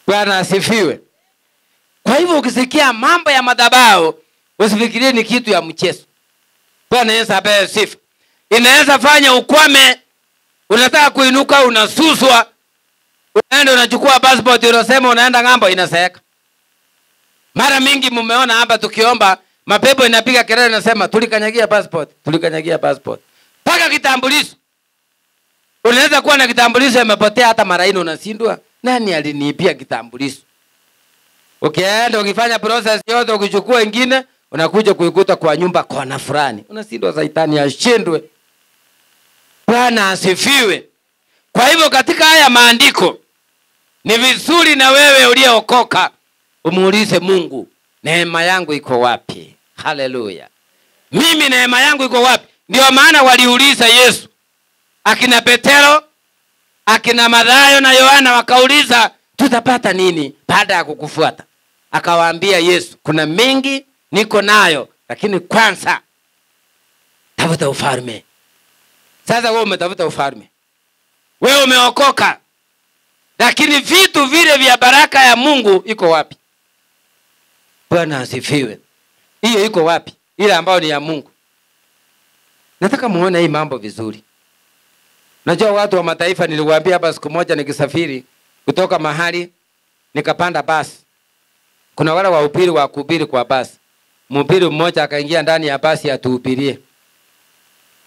Bwana asifiwe. Kwa hivyo ukisikia mambo ya madhabahu, usifikirie ni kitu ya mchezo. Bwana Yesu apewe sifa. Inaweza fanya ukwame, unataka kuinuka unasuswa, unaenda unachukua passport unasema unaenda ng'ambo inaseeka. Mara mingi mumeona hapa tukiomba, mapepo inapiga kelele nasema tulikanyagia passport, tulikanyagia passport. Paka kitambulisho. Unaweza kuwa na kitambulisho imepotea hata mara ine unashindwa. Nani aliniibia kitambulisho? Ukienda ukifanya process yote ukichukua ingine, unakuja kuikuta kwa nyumba kona fulani. Unashindwa Shetani ashindwe. Bwana asifiwe. Kwa hivyo katika haya maandiko ni vizuri na wewe uliokoka umuulize Mungu, neema yangu iko wapi? Haleluya. Mimi neema yangu iko wapi? Ndio maana waliuliza Yesu. Akina Petero, akina Mathayo na Yohana wakauliza tutapata nini baada ya kukufuata? Akawaambia Yesu, kuna mengi niko nayo, lakini kwanza tafuta ufalme. Sasa wewe umetafuta ufalme. Wewe umeokoka. Lakini vitu vile vya baraka ya Mungu iko wapi? Bwana asifiwe. Hiyo iko wapi? Ile ambayo ni ya Mungu. Nataka muone hii mambo vizuri. Najua watu wa mataifa, niliwaambia hapa siku moja nikisafiri kutoka mahali nikapanda basi. Kuna wale wahubiri wa kuhubiri kwa basi. Mhubiri mmoja akaingia ndani ya basi atuhubirie.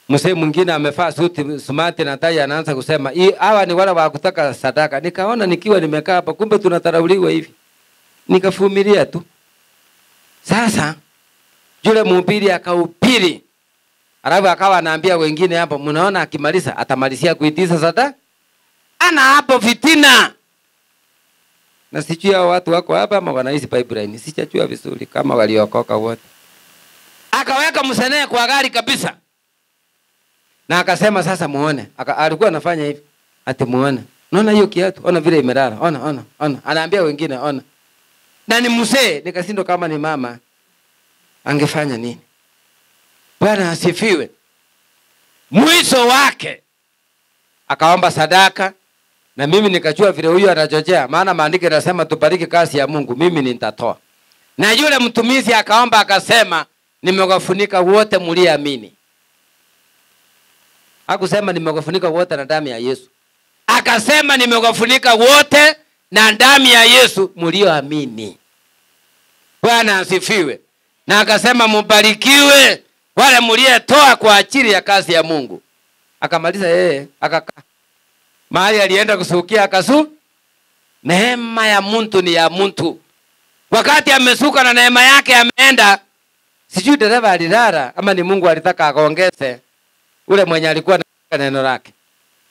Mzee mwingine amevaa suti smart na tai anaanza kusema, hawa ni wale wa kutaka sadaka. Nikaona nikiwa nimekaa hapa kumbe tunatarauliwa hivi. Nikavumilia tu. Sasa yule mhubiri akahubiri. Alafu akawa anaambia wengine hapo, mnaona akimaliza atamalizia kuitiza sadaka? Ana hapo fitina. Na sijui hao watu wako hapa ama wanaishi pipeline. Sijajua vizuri kama waliokoka wote. Akaweka msenee kwa gari kabisa. Na akasema sasa muone. Alikuwa anafanya hivi. Ati muone. Unaona hiyo kiatu? Ona vile imelala. Ona. Anaambia wengine ona. Na ni mzee, nikasindo kama ni mama. Angefanya nini? Bwana asifiwe. Mwisho wake akaomba sadaka, na mimi nikajua vile huyu anajojea, maana maandiko yanasema tubariki kazi ya Mungu, mimi nitatoa. Na yule mtumishi akaomba akasema, nimewafunika wote mlioamini. Hakusema nimewafunika wote na damu ya Yesu. Akasema nimewafunika wote na damu ya Yesu mlioamini. Bwana asifiwe. Na akasema mbarikiwe wale mliotoa kwa ajili ya kazi ya Mungu. Akamaliza yeye, akakaa. Mahali alienda kusukia akasu. Neema ya mtu ni ya mtu. Wakati amesuka na neema yake ameenda, sijui dereva alilala ama ni Mungu alitaka akaongeze ule mwenye alikuwa na neno lake.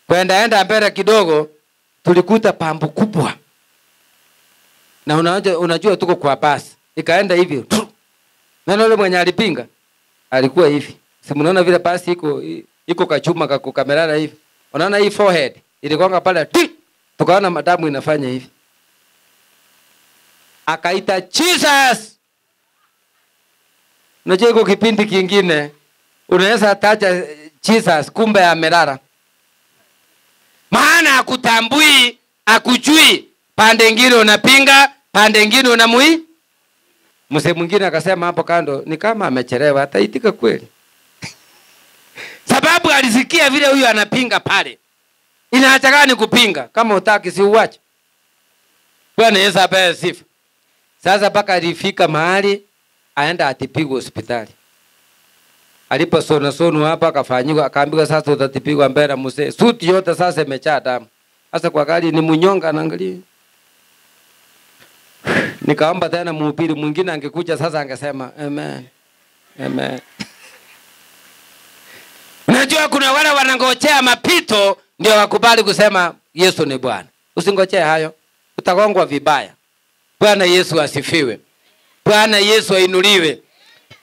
Kwenda mbele kidogo tulikuta pambu kubwa. Na unajua tuko kwa basi. Ikaenda hivi. Na yule mwenye alipinga alikuwa hivi. Si mnaona vile basi iko kachuma kamerara hivi. Unaona hii forehead ilikonga pale. Tukaona madamu inafanya hivi. Akaita Jesus. Unajua iko kipindi kingine unaweza taja Jesus kumbe amelala. Maana akutambui, akujui, pande ngine unapinga, pande ngine unamui. Mzee mwingine akasema hapo kando, ni kama amechelewa, ataitika kweli. Sababu alisikia vile huyu anapinga pale. Ina haja gani kupinga? Kama utaki si uache. Bwana Yesu apewe sifa. Sasa paka alifika mahali aenda atipigwe hospitali. Alipo sonu hapa akafanywa, akaambiwa sasa utatipigwa mbele mzee. Suti yote sasa imejaa damu. Sasa kwa gari ni munyonga anaangalia. Nikaomba tena mhubiri mwingine angekuja sasa angesema amen. Amen. Unajua kuna wale wanangojea mapito ndio wakubali kusema Yesu ni Bwana. Usingojee hayo. Utagongwa vibaya. Bwana Yesu asifiwe. Bwana Yesu ainuliwe.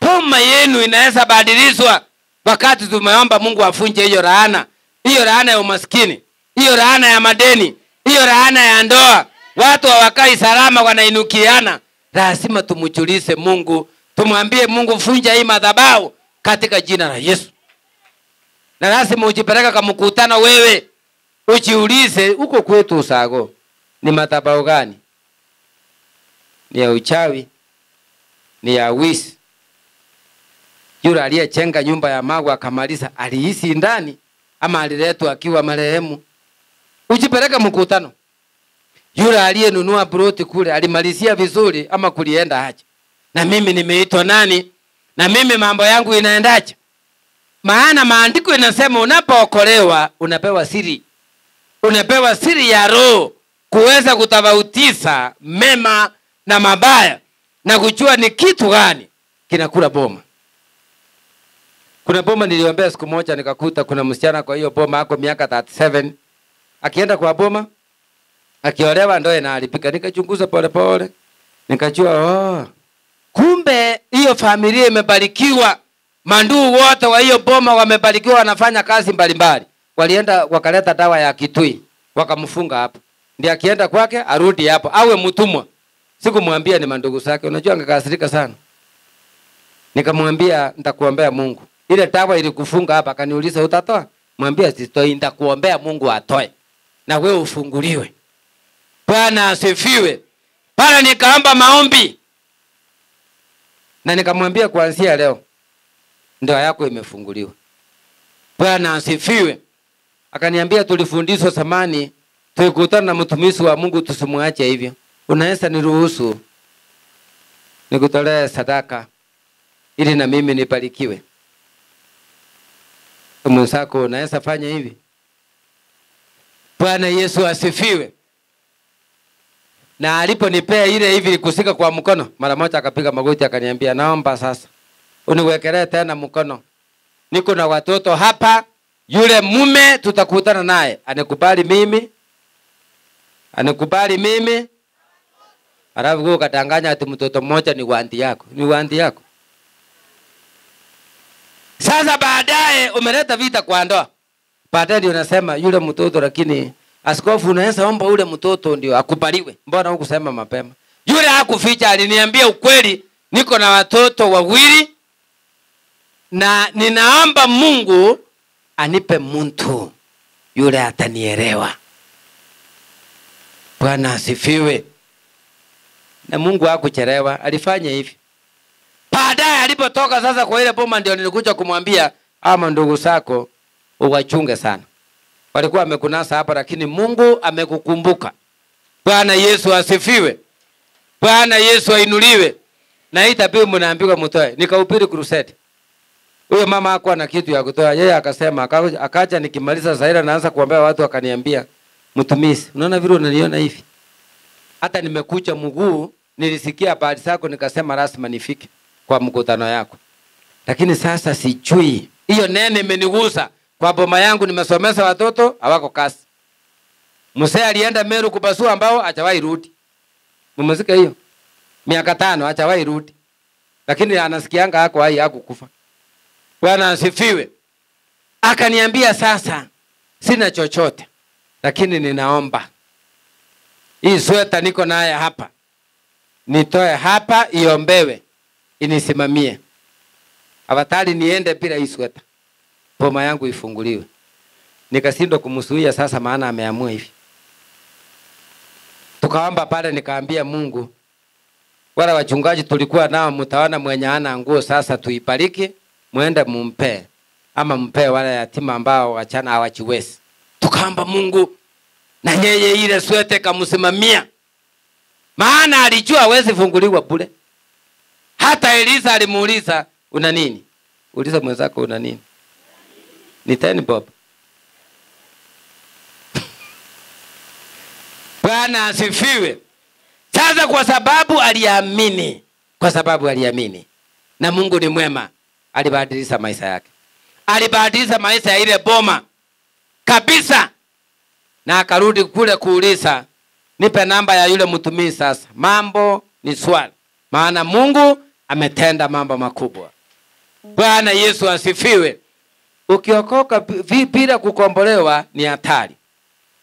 Poma yenu inaweza badilishwa wakati tumeomba Mungu afunje hiyo laana. Hiyo laana ya umaskini, hiyo laana ya madeni, hiyo laana ya ndoa. Watu hawakai salama wanainukiana. Lazima tumujulishe Mungu, tumwambie Mungu funja hii madhabahu katika jina la Yesu. Na lazima ujipeleka kwa mkutano wewe. Ujiulize huko kwetu Usago ni madhabahu gani? Ni ya uchawi? Ni ya wizi? Yule aliyechenga nyumba ya magu akamaliza alihisi ndani ama aliletwa akiwa marehemu? Ujipeleka mkutano. Yule aliyenunua ploti kule alimalizia vizuri ama kulienda haja? Na mimi nimeitwa nani? Na mimi mambo yangu inaendaje? Maana maandiko inasema unapookolewa unapewa siri. Unapewa siri ya roho kuweza kutofautisha mema na mabaya na kujua ni kitu gani kinakula boma. Kuna boma niliombea siku moja nikakuta kuna msichana kwa hiyo boma ako miaka 37. Akienda kwa boma akiolewa ndoa inaharibika. Nikachunguza pole pole. Nikajua kumbe hiyo familia imebarikiwa. Manduu wote wa hiyo boma wamebarikiwa, wanafanya kazi mbalimbali. Walienda wakaleta dawa ya kitui, wakamfunga hapo. Ndiye akienda kwake arudi hapo awe mtumwa. Sikumwambia ni mandugu zake. Unajua angekasirika sana. Nikamwambia nitakuombea Mungu. Ile dawa ilikufunga hapa, akaniuliza utatoa? Mwambia sitoi, nitakuombea Mungu atoe. Na wewe ufunguliwe. Bwana asifiwe. Pala nikaomba maombi. Na nikamwambia kuanzia leo ndoa yako imefunguliwa. Bwana asifiwe. Akaniambia tulifundishwa zamani tukikutana na mtumishi wa Mungu tusimwache hivyo. Unaweza niruhusu nikutolee sadaka ili na mimi nibarikiwe? Mwenzako unaweza fanya hivi? Bwana Yesu asifiwe. Na aliponipea ile hivi kusika kwa mkono, mara moja akapiga magoti akaniambia naomba sasa uniwekelee tena mkono. Niko na watoto hapa, yule mume tutakutana naye anikubali mimi. Anikubali mimi. Alafu wewe ukatanganya ati mtoto mmoja ni wanti yako. Ni wanti yako. Sasa baadaye umeleta vita kwa ndoa. Baadaye ndio unasema yule mtoto, lakini askofu unaweza omba yule mtoto ndio akubaliwe. Mbona hukusema mapema? Yule hakuficha, aliniambia ukweli, niko na watoto wawili na ninaomba Mungu anipe mtu yule atanielewa. Bwana asifiwe. Na Mungu hakuchelewa, alifanya hivi. Baadaye alipotoka sasa kwa ile boma ndio nilikuja kumwambia ama ndugu zako uwachunge sana. Walikuwa wamekunasa hapa lakini Mungu amekukumbuka. Bwana Yesu asifiwe. Bwana Yesu ainuliwe. Na hii tabia mnaambiwa mtoe. Nikahubiri crusade. Huyo mama hakuwa na kitu ya kutoa. Yeye akasema akaja nikimaliza zaira naanza kuambia watu, akaniambia mtumishi, unaona vile unaniona hivi? Hata nimekuja mguu, nilisikia habari zako nikasema lazima nifike kwa mkutano yako. Lakini sasa sijui. Hiyo nene imenigusa. Kwa boma yangu nimesomesha watoto hawako kazi. Mzee alienda Meru kupasua ambao hajawahi rudi. Mmesikia hiyo? Miaka 5 hajawahi rudi. Lakini anasikianga hako hai hakukufa. Bwana asifiwe. Akaniambia sasa sina chochote, lakini ninaomba hii sweta niko naye hapa, nitoe hapa iombewe inisimamie. Abatali niende bila hii sweta, boma yangu ifunguliwe. Nikashindwa kumsuia sasa, maana ameamua hivi. Tukaomba pale, nikaambia Mungu, wala wachungaji tulikuwa nao, mtaona mwenye ana nguo sasa tuibariki, muende mumpe ama mpe wale yatima ambao wachana hawachiwezi. Tukaomba Mungu na yeye ile swete kamsimamia. Maana alijua hawezi funguliwa bure. Hata Elisa alimuuliza, una nini? Uliza mwenzako una nini? Ni 10 bob. Bwana asifiwe. Sasa kwa sababu aliamini. Na Mungu ni mwema, alibadilisha maisha yake. Alibadilisha maisha ya ile boma kabisa. Na akarudi kule kuuliza, nipe namba ya yule mtumishi sasa. Mambo ni swali. Maana Mungu ametenda mambo makubwa. Bwana Yesu asifiwe. Ukiokoka bila kukombolewa ni hatari.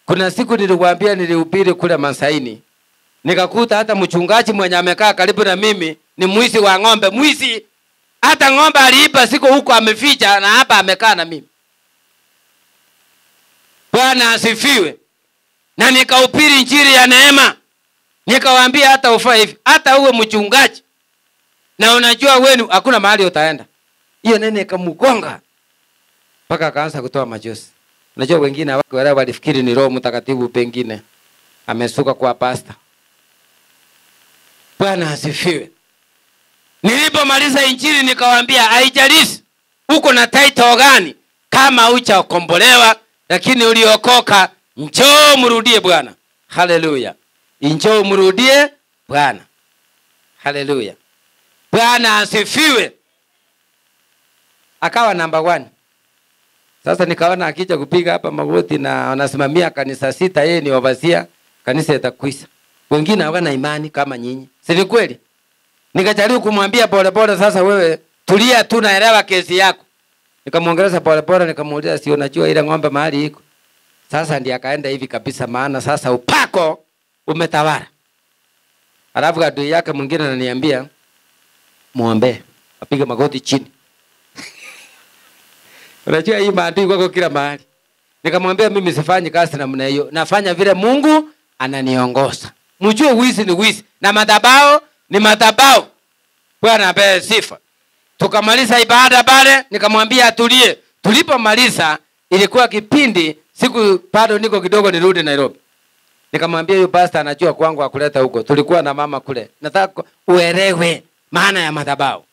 Kuna siku nilikwambia nilihubiri kule Masaini. Nikakuta hata mchungaji mwenye amekaa karibu na mimi ni mwizi wa ng'ombe, mwizi. Hata ng'ombe aliiba siku huko ameficha na hapa amekaa na mimi. Bwana asifiwe. Na nikahubiri injili ya neema. Nikawaambia hata ufanye hivi, hata uwe mchungaji na unajua wenu hakuna mahali utaenda. Hiyo nene ikamgonga mpaka akaanza kutoa machozi. Unajua wengine wale walifikiri ni Roho Mtakatifu pengine amesuka kwa pasta. Bwana asifiwe. Nilipomaliza injili nikawaambia haijalishi uko na title gani, kama hujakombolewa lakini uliokoka, njoo mrudie Bwana. Haleluya. Njoo mrudie Bwana. Haleluya. Bwana asifiwe. Akawa number 1. Sasa nikaona akija kupiga hapa magoti na anasimamia kanisa 6, yeye ni overseer, kanisa itakuisha. Wengine hawana imani kama nyinyi. Si kweli? Nikajaribu kumwambia pole pole, sasa wewe tulia tu, naelewa kesi yako. Nikamuongeleza pole pole, nikamuuliza si unajua ile ng'ombe mahali iko. Sasa ndiye akaenda hivi kabisa, maana sasa upako umetawala. Alafu adui yake mwingine ananiambia muombe, apige magoti chini. Unajua hii maadui kwako kila mahali. Nikamwambia mimi sifanyi kazi namna hiyo, nafanya vile Mungu ananiongoza. Mjue wizi ni wizi na madhabahu ni madhabahu. Bwana apewe sifa. Tukamaliza ibada pale, nikamwambia atulie. Tulipomaliza ilikuwa kipindi siku bado niko kidogo nirudi Nairobi. Nikamwambia huyu pastor anajua kwangu akuleta huko. Tulikuwa na mama kule. Nataka uelewe maana ya madhabahu.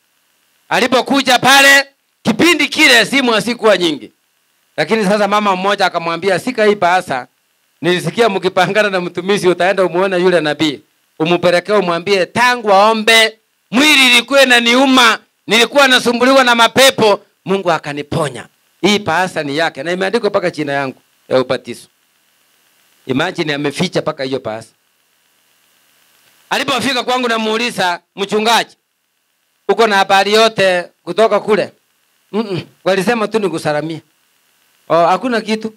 Alipokuja pale kipindi kile simu hasikuwa nyingi. Lakini sasa mama mmoja akamwambia sika hii pasa. Nilisikia mkipangana na mtumishi utaenda umuone yule nabii. Umupelekee umwambie tangu aombe mwili ilikuwa inaniuma, nilikuwa nasumbuliwa na mapepo, Mungu akaniponya. Hii pasa ni yake na imeandikwa paka jina yangu ya ubatizo. Imagine ameficha paka hiyo pasa. Alipofika kwangu namuuliza, mchungaji, uko na habari yote kutoka kule? Walisema tu nikusalamia. Hakuna kitu.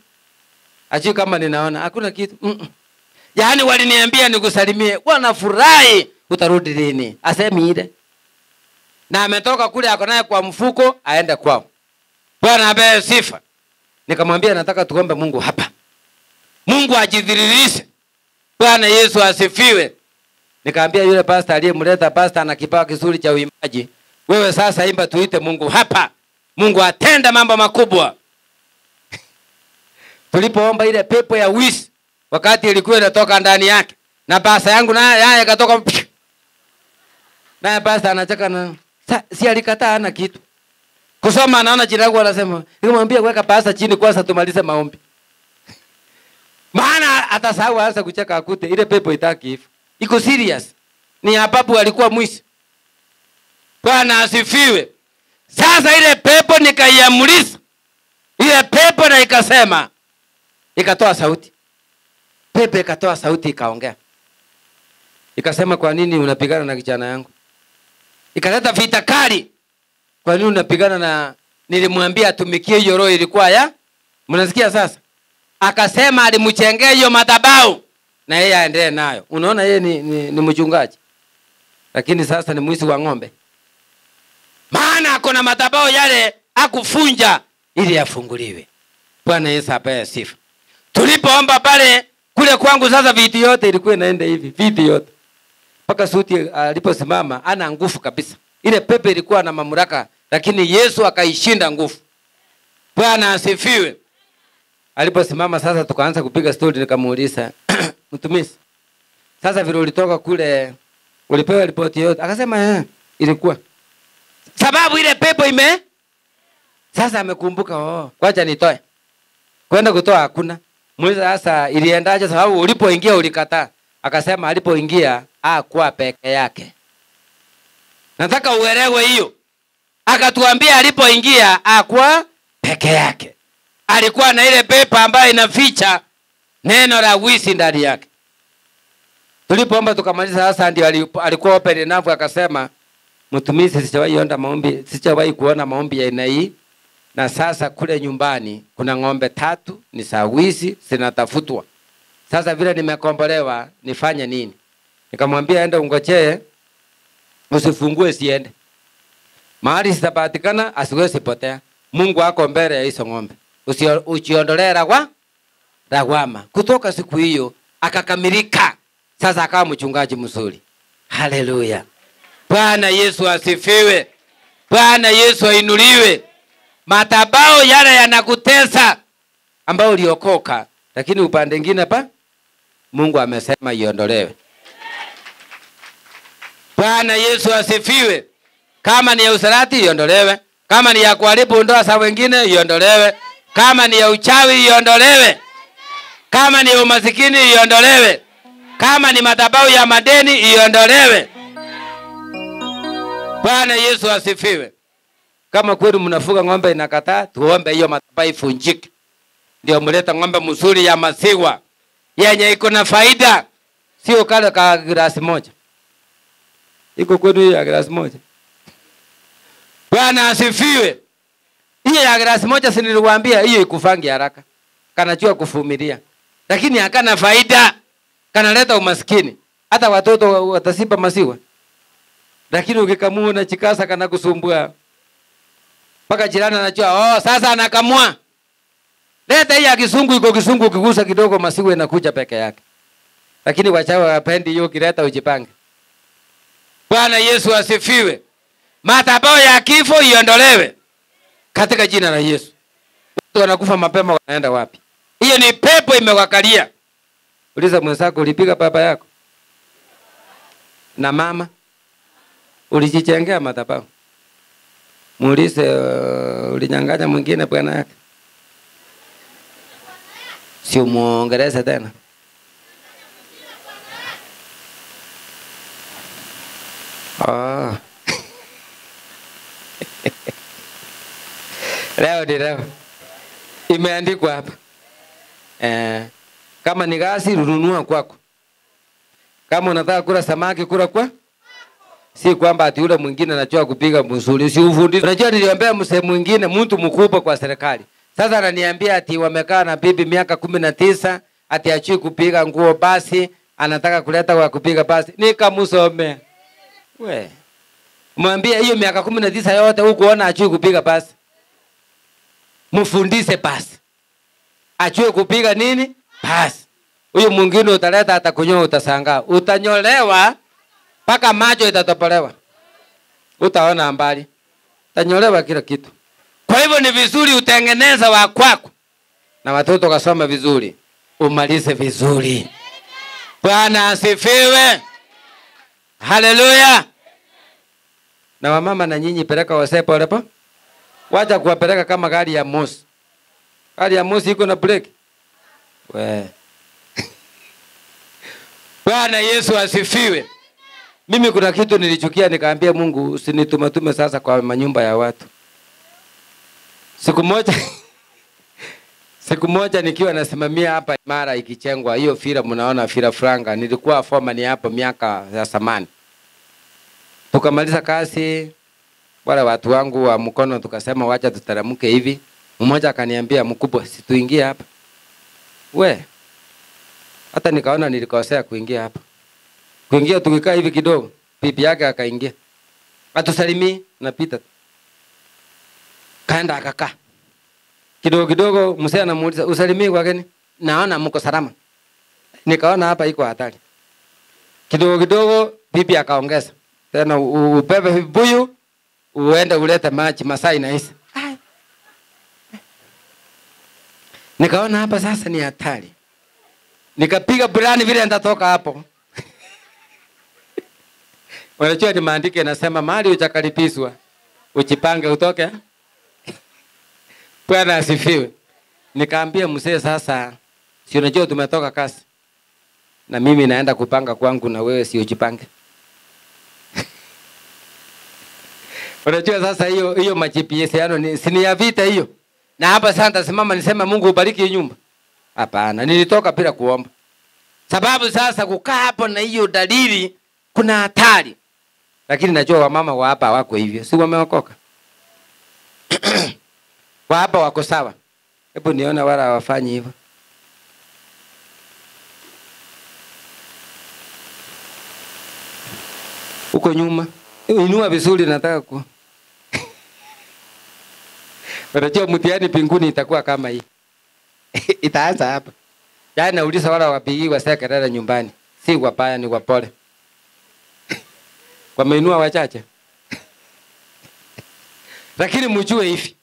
Achi kama ninaona hakuna kitu. Yaani waliniambia nikusalimie. Wanafurahi, utarudi lini? Asemi ile. Na ametoka kule ako naye kwa mfuko aende kwao. Bwana apewe sifa. Nikamwambia nataka tuombe Mungu hapa. Mungu ajidhihirishe. Bwana Yesu asifiwe. Nikamwambia yule pastor aliyemleta, pastor ana kipawa kizuri cha uimbaji. Wewe sasa imba tuite Mungu hapa. Mungu atenda mambo makubwa. Tulipoomba ile pepo ya wizi wakati ilikuwa inatoka ndani yake na pasa yangu naye ikatoka. Na pasa anacheka na si alikataa ana kitu. Kusoma anaona jina langu anasema, nikamwambia weka pasa chini kwanza tumalize maombi. Maana atasahau aanza kucheka akute ile pepo itaki hivi. Iko serious. Ni ababu alikuwa mwizi. Bwana asifiwe. Sasa ile pepo nikaiamrisha. Ile pepo na ikasema, ikatoa sauti. Pepo ikatoa sauti ikaongea. Ikasema kwa nini unapigana na kijana yangu? Ikaleta vita kali. Kwa nini unapigana na, nilimwambia atumikie hiyo roho ilikuwa ya? Mnasikia sasa? Akasema alimchengea hiyo madhabahu na yeye aendelee nayo. Unaona yeye ni mchungaji. Lakini sasa ni mwizi wa ng'ombe. Maana kuna madhabahu yale akufunja ili yafunguliwe. Bwana Yesu apewe sifa. Tulipoomba pale kule kwangu sasa viti yote ilikuwa inaenda hivi, viti yote. Paka suti aliposimama ana nguvu kabisa. Ile pepe ilikuwa na mamlaka lakini Yesu akaishinda nguvu. Bwana asifiwe. Aliposimama sasa tukaanza kupiga story, nikamuuliza mtumishi, sasa vile ulitoka kule ulipewa ripoti yote? Akasema ilikuwa. Sababu ile pepo sasa amekumbuka, kwacha nitoe. Kwenda kutoa hakuna. Muuliza sasa iliendaje sababu ulipoingia ulikataa? Akasema alipoingia hakuwa peke yake. Nataka uelewe hiyo. Akatuambia alipoingia hakuwa peke yake. Alikuwa na ile pepo ambayo inaficha neno la wizi ndani yake. Tulipoomba tukamaliza sasa ndio alikuwa open enough akasema, mtumishi, sijawahi kuona maombi ya aina hii. Na sasa kule nyumbani kuna ng'ombe 3 ni za wizi zinatafutwa. Sasa vile nimekombolewa nifanye nini? Nikamwambia enda ungojee, usifungue siende. Mahali zitapatikana asiwezi potea. Mungu ako mbele ya hizo ng'ombe. Usiondolee lawama. Kutoka siku hiyo akakamilika. Sasa akawa mchungaji mzuri. Haleluya. Bwana Yesu asifiwe. Bwana Yesu ainuliwe. Madhabahu yale yanakutesa ambao uliokoka, lakini upande mwingine Mungu amesema iondolewe. Bwana Yesu asifiwe. Kama ni ya usalati iondolewe, kama ni ya kuharibu ndoa za wengine iondolewe, kama ni ya uchawi iondolewe, kama ni ya umasikini iondolewe, kama ni madhabahu ya madeni iondolewe. Bwana Yesu asifiwe. Kama kweli mnafuga ng'ombe inakataa, tuombe hiyo madhabahu ifunjike. Ndio mleta ng'ombe mzuri ya maziwa yenye iko na faida, sio kale ka glasi moja. Iko kwenu ya glasi moja. Bwana asifiwe. Hiyo ya glasi moja si niliwaambia hiyo ikufangi haraka. Kanajua kuvumilia. Lakini hakana faida. Kanaleta umaskini. Hata watoto watasipa maziwa. Lakini ukikamua na chikasa kana kusumbua. Paka jirani anajua, sasa anakamua. Leta hii ya kisungu, iko kisungu ukigusa kidogo maziwa inakuja peke yake. Lakini wachawi wapendi hiyo, kileta ujipange. Bwana Yesu asifiwe. Madhabahu ya kifo iondolewe katika jina la Yesu. Watu wanakufa mapema wanaenda wapi? Hiyo ni pepo imewakalia. Uliza mwenzako, ulipiga baba yako na mama? Ulijijengea madhabahu? Muulize, ulinyang'anya mwingine bwana yake? Si umuongeleze tena. Leo imeandikwa hapa. Kama ni gasi rununua kwako. Kama unataka kula samaki kula kwa? Si kwamba ati yule mwingine anajua kupiga msuli, si ufundi. Unajua niliombea msee mwingine mtu mkubwa kwa serikali. Sasa ananiambia ati wamekaa na bibi miaka 19, ati achui kupiga nguo basi, anataka kuleta wa kupiga basi. Nikamsomea. Mwambie hiyo miaka 19 yote hukuona achui kupiga basi. Mfundishe basi. Achue kupiga nini? Basi. Huyo mwingine utaleta atakunyoa, utashangaa. Utanyolewa paka macho itatopolewa. Utaona mbali. Utanyolewa kila kitu. Kwa hivyo ni vizuri utengeneza wa kwako. Na watoto kasoma vizuri. Umalize vizuri. Bwana asifiwe. Haleluya. Na wamama na nyinyi peleka wasee pole pole. Wacha kuwapeleka kama gari ya mosi. Gari ya mosi iko na breki. Bwana Yesu asifiwe. Mimi kuna kitu nilichukia, nikaambia Mungu usinitume sasa kwa manyumba ya watu. Siku moja nikiwa nasimamia hapa Imara ikichengwa hiyo fira, mnaona fira franga, nilikuwa foreman hapo miaka ya zamani. Tukamaliza kazi, wale watu wangu wa mkono tukasema wacha tutaramuke hivi. Mmoja akaniambia, mkubwa situingie hapa. Hata nikaona nilikosea kuingia hapa. Kuingia tukikaa hivi kidogo, bibi yake akaingia. Atusalimii, napita. Kaenda akakaa. Kidogo mzee anamuuliza, usalimii wageni? Naona mko salama. Nikaona hapa iko hatari. Kidogo bibi akaongeza. Tena ubebe vibuyu, uende ulete maji, masaa inaisha. Nikaona hapa sasa ni hatari. Nikapiga burani vile nitatoka hapo. Wanajua ni maandiko yanasema mahali utakaribishwa, ujipange utoke. Bwana asifiwe. Nikaambia mzee sasa, si unajua tumetoka kazi. Na mimi naenda kupanga kwangu na wewe si ujipange. Unajua sasa hiyo majipiesiano ni ya vita hiyo. Na hapa sasa nitasimama nisema Mungu ubariki nyumba. Hapana, nilitoka bila kuomba. Sababu sasa kukaa hapo na hiyo dalili kuna hatari. Lakini najua wamama wa hapa wako hivyo. Si wameokoka? Wa hapa wako sawa. Hebu niona wala hawafanyi hivyo. Uko nyuma. Inua vizuri nataka ku. Unajua mtihani mbinguni itakuwa kama hii. Itaanza hapa. Yaani nauliza wala wapigiwa sekretari nyumbani. Si wapaya ni wapole. Wameinua wachache. Lakini mjue hivi.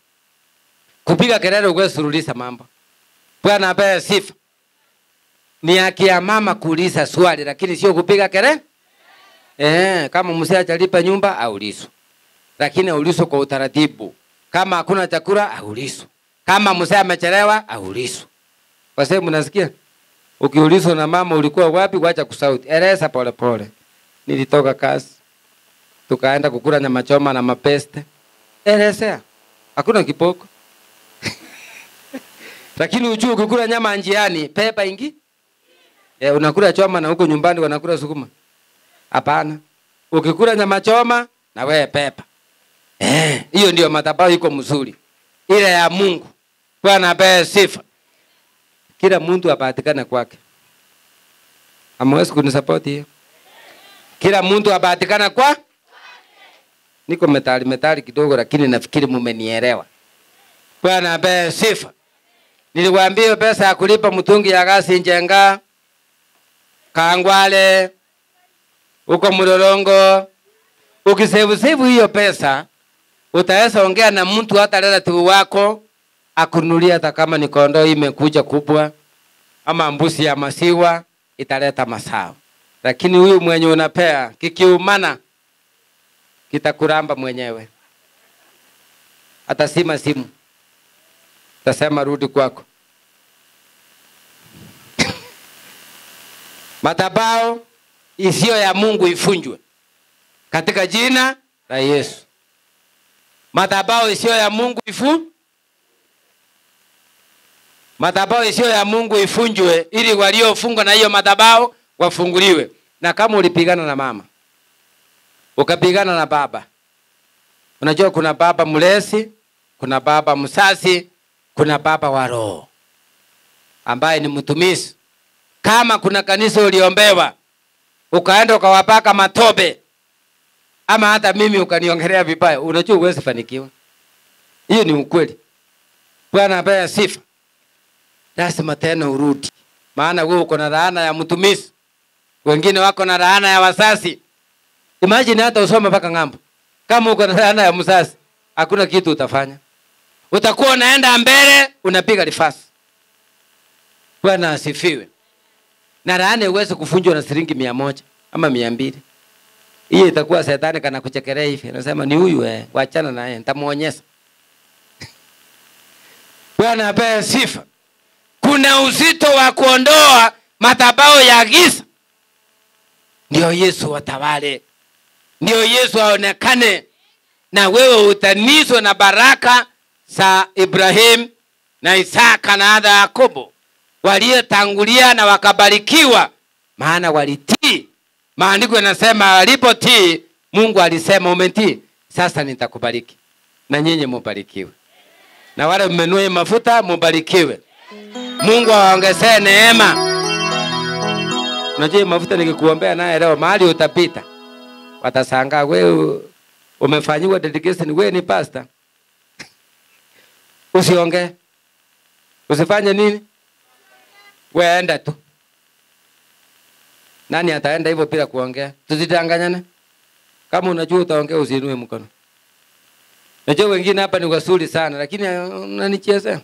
Kupiga kelele ukwesululisha mambo. Bwana apewe sifa. Ni haki ya mama kuuliza swali lakini sio kupiga kelele. Kama mzee hajalipa nyumba aulizwe. Lakini aulizwe kwa utaratibu. Kama hakuna chakula aulizwe. Kama mzee amechelewa aulizwe. Kwa sababu mnasikia? Ukiulizwa na mama ulikuwa wapi, wacha kusauti. Eleza pole pole. Nilitoka kazi. Tukaenda kukula nyama choma na mapeste. Elezea. Hakuna kipoko. Lakini ujue ukikula nyama njiani, pepa ingi? Unakula choma na huko nyumbani wanakula sukuma. Hapana. Ukikula nyama choma na wewe pepa. Hiyo ndio madhabahu iko mzuri. Ile ya Mungu. Bwana apewe sifa. Kila mtu apatikane kwake. Hamwezi kunisupport hiyo. Kila mtu apatikane kwa? Niko metali kidogo lakini nafikiri mmenielewa. Bwana apewe sifa. Niliwaambia pesa ya kulipa mtungi ya gasi Njenga, Kangwale, uko Mlolongo. Ukisevu hiyo pesa, utaweza ongea na mtu hata relative wako akunulia hata kama ni kondoo imekuja kubwa ama mbuzi ya maziwa italeta masao. Lakini huyu mwenye unapea kikiumana kitakuramba mwenyewe. Atasima simu. Tasema rudi kwako. Madhabahu isiyo ya Mungu ifunjwe katika jina la Yesu. Madhabahu isiyo ya Mungu madhabahu isiyo ya Mungu ifunjwe ili waliofungwa na hiyo madhabahu wafunguliwe. Na kama ulipigana na mama, ukapigana na baba. Unajua kuna baba mlezi, kuna baba msasi, kuna baba wa roho ambaye ni mtumishi. Kama kuna kanisa uliombewa, ukaenda ukawapaka matobe, ama hata mimi ukaniongelea vibaya, unajua huwezi fanikiwa. Hiyo ni ukweli. Bwana apewe sifa. Lazima tena urudi. Maana wewe uko na laana ya mtumishi. Wengine wako na laana ya wasasi. Imagine hata usome mpaka ng'ambo. Kama uko na laana ya msasi, hakuna kitu utafanya. Utakuwa unaenda mbele, unapiga rifasi. Bwana asifiwe. Na laana uweze kufunjwa na shilingi 100 ama 200. Hiyo itakuwa shetani kana kuchekelea hivi. Anasema ni huyu waachana naye, nitamuonyesha. Bwana apewe sifa. Kuna uzito wa kuondoa madhabahu ya giza. Ndio Yesu watawale. Ndio Yesu aonekane. Na wewe utaniswa na baraka za Ibrahim na Isaka na hata Yakobo. Waliotangulia na wakabarikiwa. Maana walitii. Maandiko yanasema walipotii, Mungu alisema umetii, sasa nitakubariki. Na nyinyi mubarikiwe. Na wale mmenunua mafuta mubarikiwe. Mungu awaongezee neema. Unajua mafuta nikikuombea naye leo mahali utapita, watashangaa wewe umefanyiwa dedication, wewe ni pastor. Usiongee. Usifanye nini? Wewe enda tu. Nani ataenda hivyo bila kuongea? Tusidanganyane. Kama unajua utaongea usiinue mkono. Najua wengine hapa ni wasuri sana lakini unanichezea.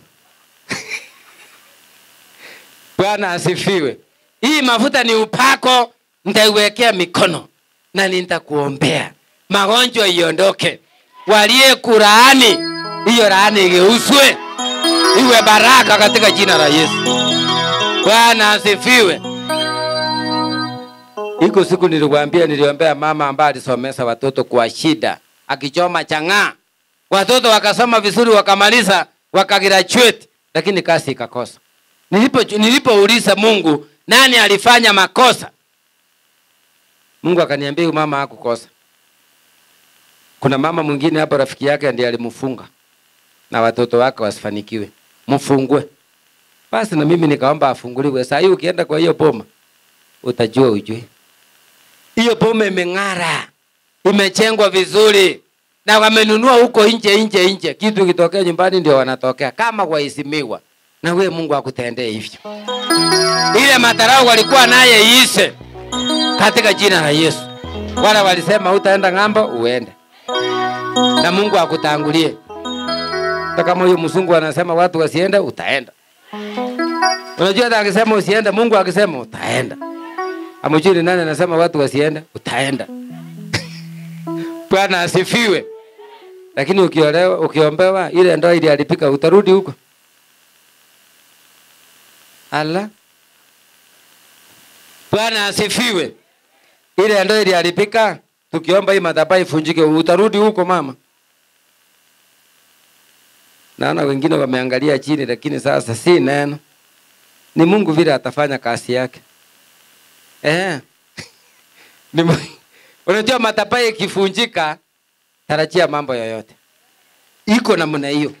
Bwana asifiwe. Hii mafuta ni upako, nitaiwekea mikono na nitakuombea magonjwa iondoke. Walie kulaani, hiyo laani igeuzwe iwe baraka katika jina la Yesu. Bwana asifiwe. Iko siku niliombea mama ambaye alisomesha watoto kwa shida, akichoma chang'aa. Watoto wakasoma vizuri, wakamaliza, wakagraduate, lakini kazi ikakosa. Nilipouliza Mungu, nani alifanya makosa? Mungu akaniambia mama hakukosa. Kuna mama mwingine hapa rafiki yake ndiye alimfunga na watoto wake wasifanikiwe. Mfungwe. Basi na mimi nikaomba afunguliwe. Sasa hiyo ukienda kwa hiyo boma utajua ujue. Hiyo boma imeng'ara. Imechengwa vizuri. Na wamenunua huko nje. Kitu kitokea nyumbani ndio wanatokea kama waheshimiwa. Na wewe Mungu akutendee hivyo. Ile matarau walikuwa naye iishe katika jina la Yesu. Wala walisema utaenda ng'ambo uende. Na Mungu akutangulie. Kama huyo mzungu anasema watu wasiende, utaenda. Unajua hata akisema usiende, Mungu akisema utaenda. Amjui nani anasema watu wasiende, utaenda. Bwana asifiwe. Lakini ukiombewa ile ndoa ile alipika utarudi huko. Allah. Bwana asifiwe. Ile ndoa ile alipika, tukiomba hii madhabahu ifunjike, utarudi huko mama. Naona wengine wameangalia chini, lakini sasa si neno. Ni Mungu vile atafanya kazi yake. Unajua madhabahu ikifunjika, tarajia mambo yoyote. Iko namna hiyo.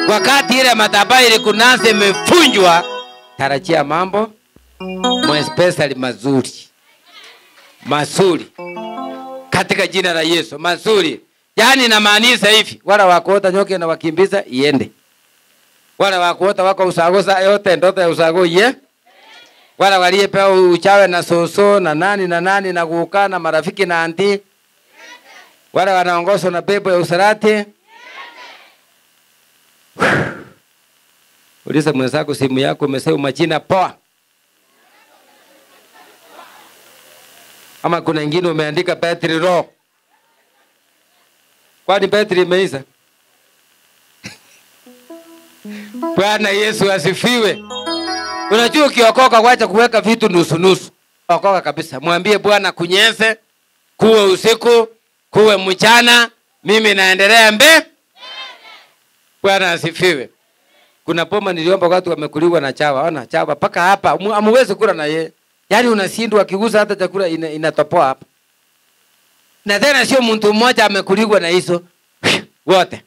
Wakati ile madhabahu ile kunase imefunjwa, tarajia mambo especially mazuri. Mazuri. Katika jina la Yesu, mazuri. Yaani inamaanisha hivi, wala wakuota nyoke na wakimbiza iende. Wala wakuota wako usagoza yote ndoto ya usago ye. Wala waliepewa uchawe na soso na nani na kuukana marafiki na anti. Wala wanaongozwa na pepo ya usarati. Uliza mwenzako simu yako umesema majina poa. Ama kuna wengine umeandika battery low. Kwani battery imeisha? Bwana Yesu asifiwe. Unajua ukiokoka wacha kuweka vitu nusu. Okoka kabisa. Mwambie Bwana kunyeshe, kuwe usiku, kuwe mchana, mimi naendelea mbele. Bwana asifiwe. Kuna poma niliomba watu wamekuliwa na chawa. Ona chawa paka hapa amuwezi kula na yeye. Yaani unashindwa akigusa hata chakula inatopoa hapa. Na tena sio mtu mmoja amekuliwa na hizo wote.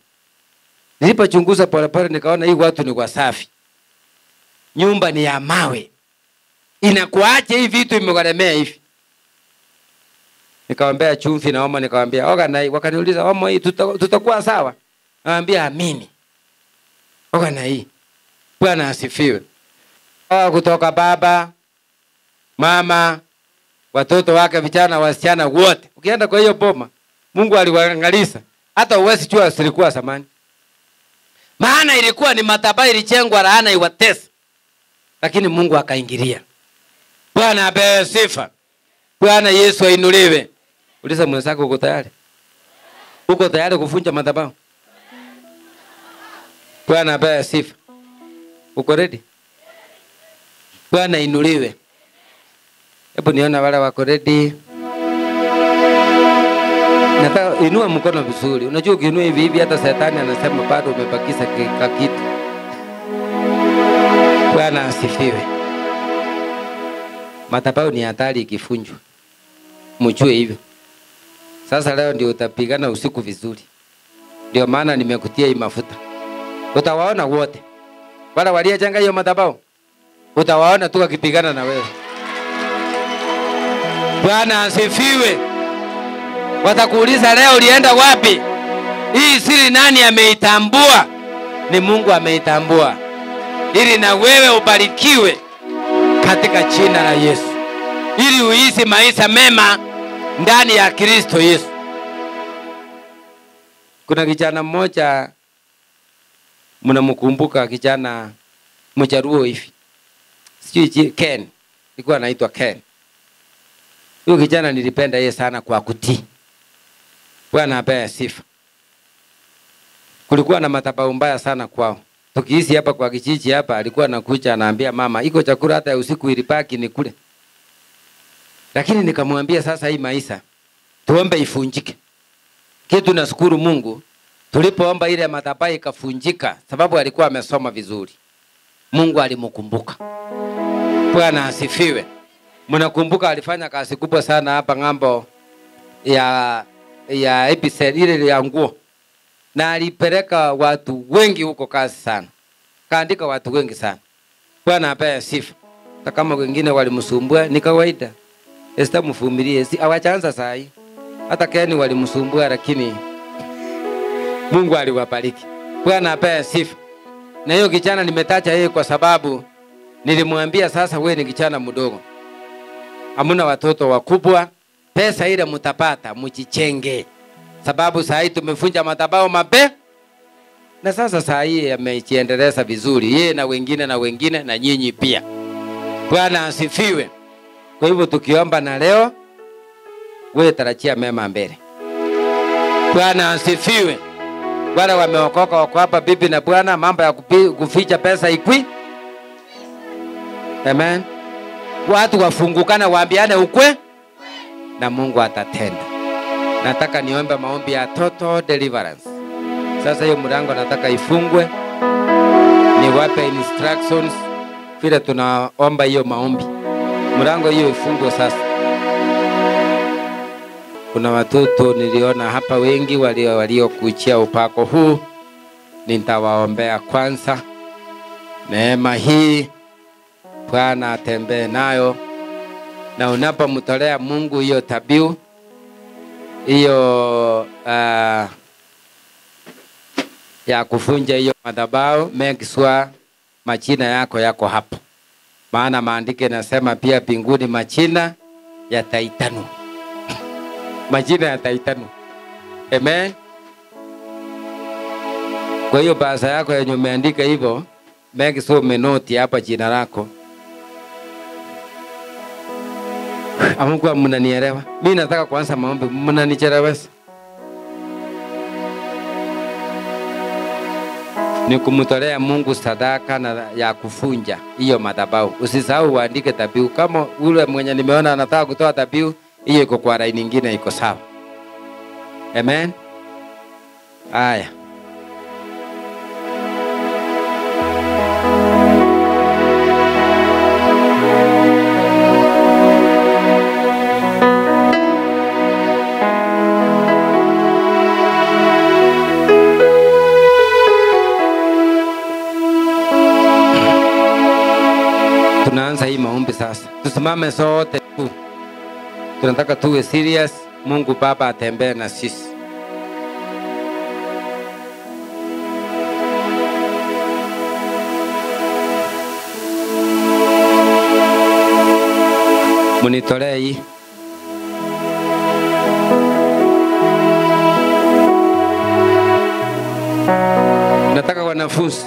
Nilipochunguza polepole nikaona hii watu ni wasafi. Nyumba ni ya mawe. Inakuaje hii vitu imegaremea hivi? Nikawaambia chumvi na Omo, nikawaambia oga na hii. Wakaniuliza Omo, hii tutakuwa sawa? Naambia amini. Oga na hii. Bwana asifiwe. Kutoka baba, mama, watoto wake, vijana, wasichana wote. Ukienda kwa hiyo boma, Mungu aliwaangalisha. Hata uwezi jua silikuwa zamani. Maana ilikuwa ni madhabahu ilijengwa laana iwatese. Lakini Mungu akaingilia. Bwana apewe sifa. Bwana Yesu ainuliwe. Uliza mwenzako uko tayari? Uko tayari kufunja madhabahu? Bwana apewe sifa. Uko ready? Bwana inuliwe. Hebu niona wale wako ready. Nataka inua mkono vizuri. Unajua ukiinua hivi hata Shetani anasema bado umebakisha kitu. Bwana asifiwe. Madhabahu ni hatari ikifunjwa. Mjue hivyo. Sasa leo ndio utapigana usiku vizuri. Ndio maana nimekutia hii mafuta. Utawaona wote. Wala waliojenga hiyo madhabahu. Utawaona tu wakipigana na wewe. Bwana asifiwe. Watakuuliza leo ulienda wapi? Hii siri nani ameitambua? Ni Mungu ameitambua. Ili na wewe ubarikiwe katika jina la Yesu. Ili uishi maisha mema ndani ya Kristo Yesu. Kuna kijana mmoja mnamkumbuka, kijana Mjaruo hivi. sijui Ken, alikuwa anaitwa Ken. Huyo kijana nilipenda yeye sana kwa kutii. Bwana apewe sifa. Kulikuwa na madhabahu mbaya sana kwao. Tukiishi hapa kwa kijiji hapa, alikuwa anakuja anaambia mama, iko chakula hata ya usiku ilibaki ni kule. Lakini nikamwambia sasa hii maisha tuombe ifunjike. Kitu nashukuru Mungu, tulipoomba ile madhabahu ikafunjika sababu alikuwa amesoma vizuri. Mungu alimkumbuka. Bwana asifiwe. Mnakumbuka alifanya kazi kubwa sana hapa ngambo ya episode ile ya nguo. Na alipeleka watu wengi huko kazi sana. Kaandika watu wengi sana. Bwana apewe sifa. Hata kama wengine walimsumbua ni kawaida. Esther mvumilie, si hawajaanza saa hii. Hata Ken walimsumbua lakini Mungu aliwabariki. Bwana apewe sifa. Na hiyo kijana nimetaja yeye kwa sababu nilimwambia sasa wewe ni kijana mdogo. Hamuna watoto wakubwa, pesa ile mtapata mjichenge. Sababu saa hii tumefunja madhabahu mabe. Na sasa saa hii amejiendeleza vizuri yeye na wengine na nyinyi pia. Bwana asifiwe. Kwa hivyo tukiomba na leo wewe tarajia mema mbele. Bwana asifiwe. Wale wameokoka wako hapa bibi na bwana, mambo ya kuficha pesa ikwi. Amen. Watu wafungukana waambiane ukwe na Mungu atatenda. Nataka niombe maombi ya total deliverance. Sasa hiyo mlango nataka ifungwe. Niwape instructions vile tunaomba hiyo maombi. Mlango hiyo ifungwe sasa. Kuna watoto niliona hapa wengi waliokuchia upako huu. Nitawaombea kwanza. Neema hii Bwana atembee nayo. Na unapomtolea Mungu hiyo dhabihu hiyo ya kufunja hiyo madhabahu, make sure majina yako hapo. Maana maandiko yanasema pia mbinguni majina yataitanwa. Majina yataitanwa. Amen. Kwa hiyo basa yako yenye umeandika hivyo, make sure umenoti hapa jina lako. Amungu mnanielewa? Mimi nataka kuanza maombi, mnanichelewesha. Ni kumtolea Mungu sadaka na ya kufunja hiyo madhabahu. Usisahau uandike dhabihu. Kama ule mwenye nimeona anataka kutoa dhabihu, hiyo iko kwa line nyingine iko sawa. Amen. Haya. Tunaanza hii maombi sasa. Tusimame sote tu. Tunataka tuwe serious. Mungu Baba atembee na sisi. Munitolee hii. Nataka wanafunzi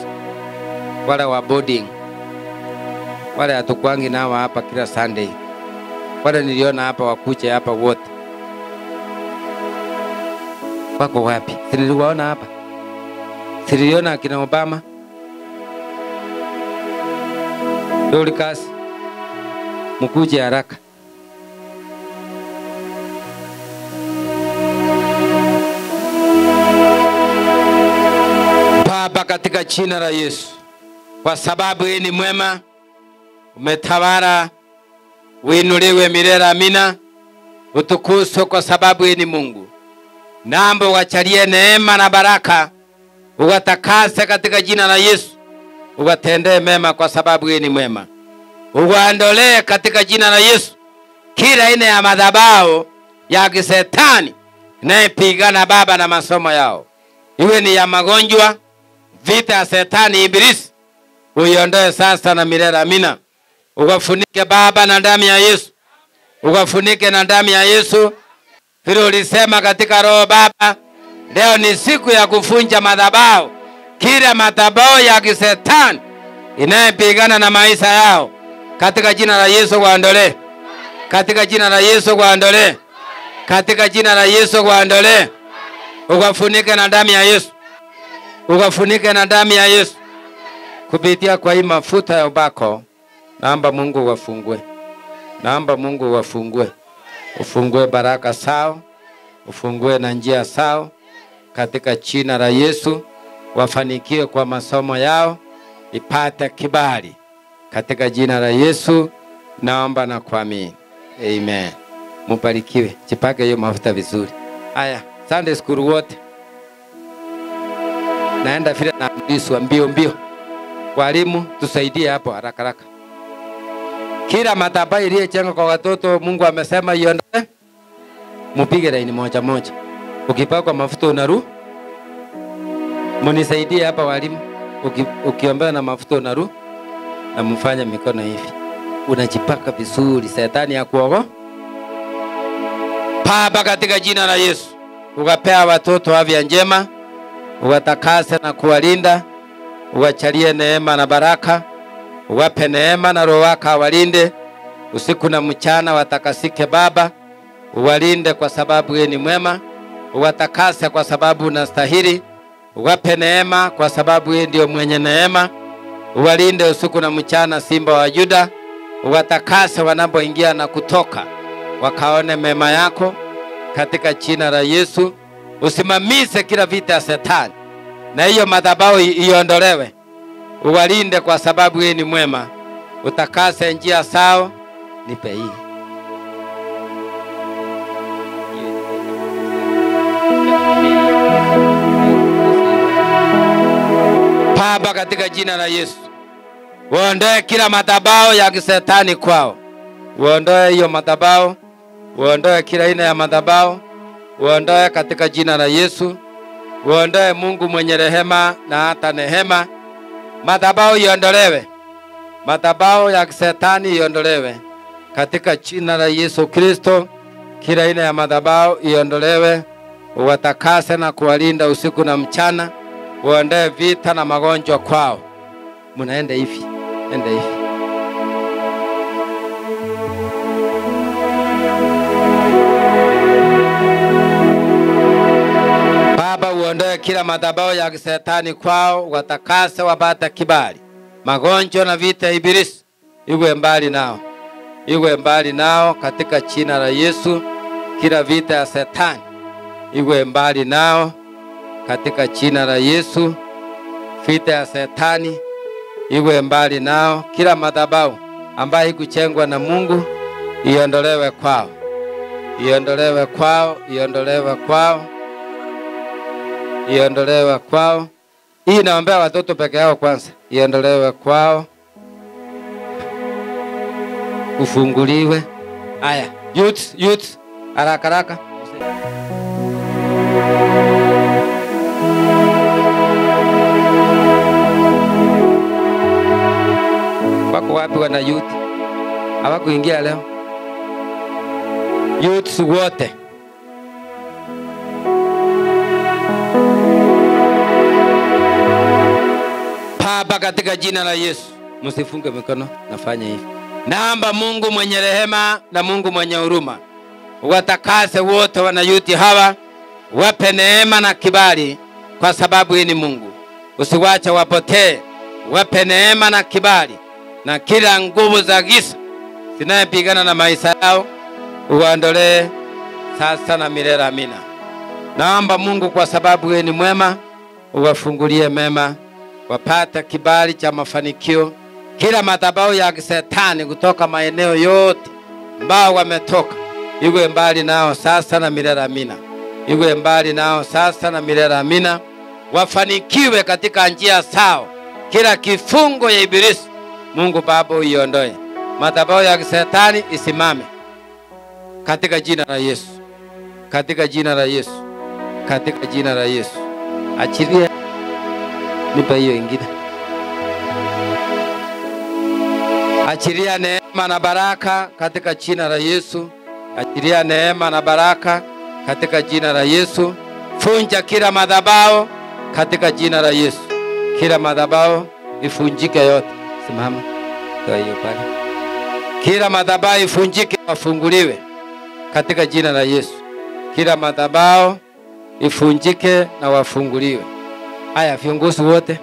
wale wa boarding, wale hatukwangi nao hapa kila Sunday, wale niliona hapa wakuche hapa wote. Wako wapi? Niliwaona hapa. Niliona kina Obama. Lucas. Mkuje haraka. Baba, katika jina la Yesu, kwa sababu yeye ni mwema, umetawala, uinuliwe milele. Amina. Utukuzwe kwa sababu yeye ni Mungu. Naomba uwachalie neema na baraka, uwatakase katika jina la Yesu, uwatendee mema kwa sababu yeye ni mwema. Uwaondolee katika jina la Yesu kila aina ya madhabahu ya kisetani inayopigana Baba na masomo yao. Iwe ni ya magonjwa, vita ya setani ibilisi, uiondoe sasa na milele. Amina. Uwafunike Baba na damu ya Yesu. Uwafunike na damu ya Yesu. Vile ulisema katika Roho Baba, leo ni siku ya kufunja madhabahu. Kila madhabahu ya kisetani inayopigana na maisha yao, Katika jina la Yesu waondolee. Katika jina la Yesu waondolee. Katika jina la Yesu waondolee. Ukafunike na damu ya Yesu. Ukafunike na damu ya Yesu. Kupitia kwa hii mafuta ya upako, naomba Mungu wafungue. Naomba Mungu wafungue. Ufungue baraka zao. Ufungue na njia zao. Katika jina la Yesu. Wafanikiwe kwa masomo yao. Ipate kibali. Katika jina la Yesu naomba na kuamini. Amen. Mbarikiwe. Jipake hiyo mafuta vizuri. Haya, Sunday school wote. Naenda vile na mdiswa mbio mbio. Walimu tusaidie hapo haraka haraka. Kila madhabahu iliyojengwa kwa watoto Mungu amesema iondoe. Mpige laini moja moja. Ukipakwa mafuta unaru. Munisaidie hapa walimu. Ukiombea na mafuta unaru. Na mfanya mikono hivi. Unajipaka vizuri. Shetani hakuogo. Baba katika jina la Yesu. Ukapea watoto afya njema. Uwatakase na kuwalinda. Uwachalie neema na baraka. Uwape neema na Roho wako awalinde. Usiku na mchana watakasike Baba. Uwalinde kwa sababu yeye ni mwema. Uwatakase kwa sababu unastahili. Uwape neema kwa sababu yeye ndio mwenye neema. Uwalinde usiku na mchana Simba wa Yuda. Uwatakase wanapoingia na kutoka. Wakaone mema yako katika jina la Yesu. Usimamishe kila vita ya Shetani. Na hiyo madhabahu iondolewe. Uwalinde kwa sababu yeye ni mwema. Utakase njia zao. Nipe hii. Baba katika jina la Yesu. Uondoe kila madhabahu ya Shetani kwao. Uondoe hiyo madhabahu. Uondoe kila aina ya madhabahu. Uondoe katika jina la Yesu. Uondoe Mungu mwenye rehema na hata nehema. Madhabahu iondolewe. Madhabahu ya Shetani iondolewe. Katika jina la Yesu Kristo. Kila aina ya madhabahu iondolewe. Uwatakase na kuwalinda usiku na mchana. Uondoe vita na magonjwa kwao. Munaenda hivi. Enda hivi. Baba uondoe kila madhabahu ya Shetani kwao. Watakase wapate kibali. Magonjwa na vita ibilisi iwe mbali nao. Iwe mbali nao katika jina la Yesu. Kila vita ya Shetani iwe mbali nao katika jina la Yesu. Vita ya Shetani iwe mbali nao. Kila madhabahu ambayo ikujengwa na Mungu iondolewe kwao. Iondolewe kwao. Iondolewe kwao. Iondolewe kwao. Hii naombea watoto peke yao kwanza. Iondolewe kwao. Ufunguliwe. Aya, youth, haraka haraka. Wako wapi wana youth? Hawakuingia leo. Youth wote. Baba katika jina la Yesu. Msifunge mikono, nafanya hivi. Naomba Mungu mwenye rehema na Mungu mwenye huruma. Watakase wote wana youth hawa. Wape neema na kibali kwa sababu yeye ni Mungu. Usiwache wapotee. Wape neema na kibali. Na kila nguvu za giza zinayopigana na maisha yao uondolee sasa na milele. Amina. Naomba Mungu kwa sababu yeye ni mwema, uwafungulie mema, wapate kibali cha mafanikio. Kila madhabahu ya Shetani kutoka maeneo yote ambao wametoka iwe mbali nao sasa na milele. Amina. Iwe mbali nao sasa na milele. Amina. Wafanikiwe katika njia zao. Kila kifungo ya ibilisi Mungu Baba uiondoe. Madhabahu ya Shetani isimame. Katika jina la Yesu. Katika jina la Yesu. Katika jina la Yesu. Achilia. Nipa hiyo ingine. Achilia neema na baraka katika jina la Yesu. Achilia neema na baraka katika jina la Yesu. Funja kila madhabahu katika jina la Yesu. Kila madhabahu ifunjike yote. Simama. Toa hiyo pale. Kila madhabahu ifunjike, wafunguliwe katika jina la Yesu. Kila madhabahu ifunjike na wafunguliwe. Haya, viongozi wote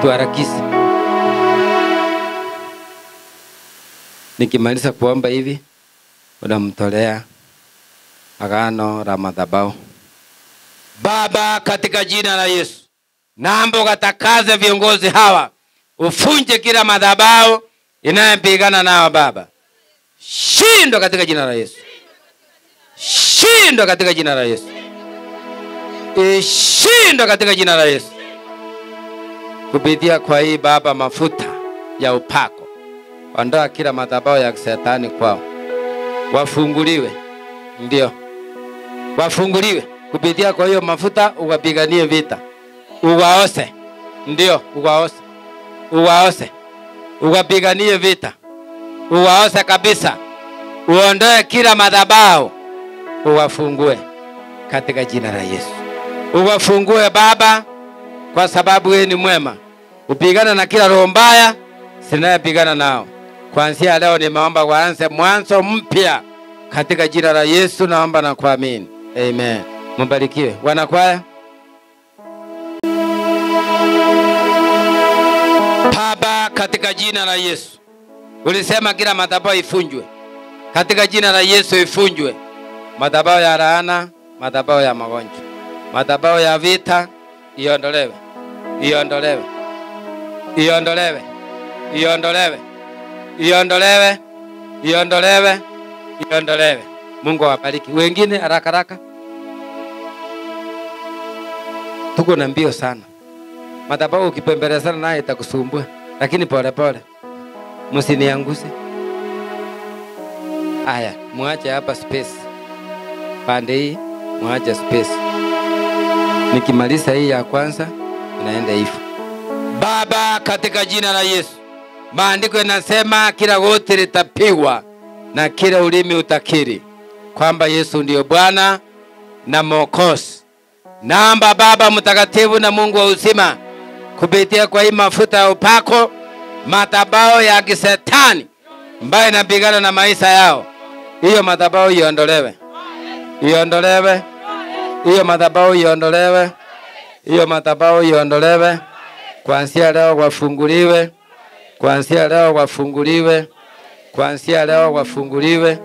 tuharakishe. Nikimaliza kuomba hivi, unamtolea agano la madhabahu. Baba, katika jina la Yesu, naomba ukatakaze viongozi hawa, ufunje kila madhabahu inayopigana nao Baba. Shindwa katika jina la Yesu. Shindwa katika jina la Yesu. Shindwa katika jina la Yesu. Kupitia kwa hii Baba mafuta ya upako, ondoa kila madhabahu ya Shetani kwao. Wafunguliwe. Ndio. Wafunguliwe. Kupitia kwa hiyo mafuta uwapiganie vita. Uwaose. Ndio, uwaose. Uwaose. Uwapiganie vita. Uwaose kabisa. Uondoe kila madhabahu. Uwafungue katika jina la Yesu. Uwafungue Baba, kwa sababu wewe ni mwema. Upigana na kila roho mbaya sinayepigana nao. Kuanzia leo nimeomba waanze mwanzo mpya katika jina la Yesu, naomba na kuamini. Amen. Mbarikiwe. Wanakwaya. Baba, katika jina la Yesu, ulisema kila madhabahu ifunjwe. Katika jina la Yesu ifunjwe. Madhabahu ya laana, madhabahu ya magonjwa, madhabahu ya vita iondolewe. Iondolewe. Iondolewe. Iondolewe. Iondolewe. Iondolewe. Iondolewe. Mungu awabariki. Wengine haraka haraka. Tuko na mbio sana. Madhabahu ukipembelezana naye itakusumbua, lakini pole pole. Msinianguse. Aya, muache hapa space. Pande hii muache space. Nikimaliza hii ya kwanza naenda hivi. Baba, katika jina la Yesu, maandiko yanasema kila goti litapigwa na kila ulimi utakiri kwamba Yesu ndio Bwana na Mwokozi. Naomba Baba mtakatifu na Mungu wa uzima, kupitia kwa hii mafuta ya upako, madhabahu ya Shetani ambayo inapigana na maisha yao, hiyo madhabahu iondolewe. Iondolewe. Hiyo madhabahu iondolewe. Hiyo madhabahu iondolewe. Kuanzia leo wafunguliwe. Kuanzia leo wafunguliwe. Kuanzia leo wafunguliwe.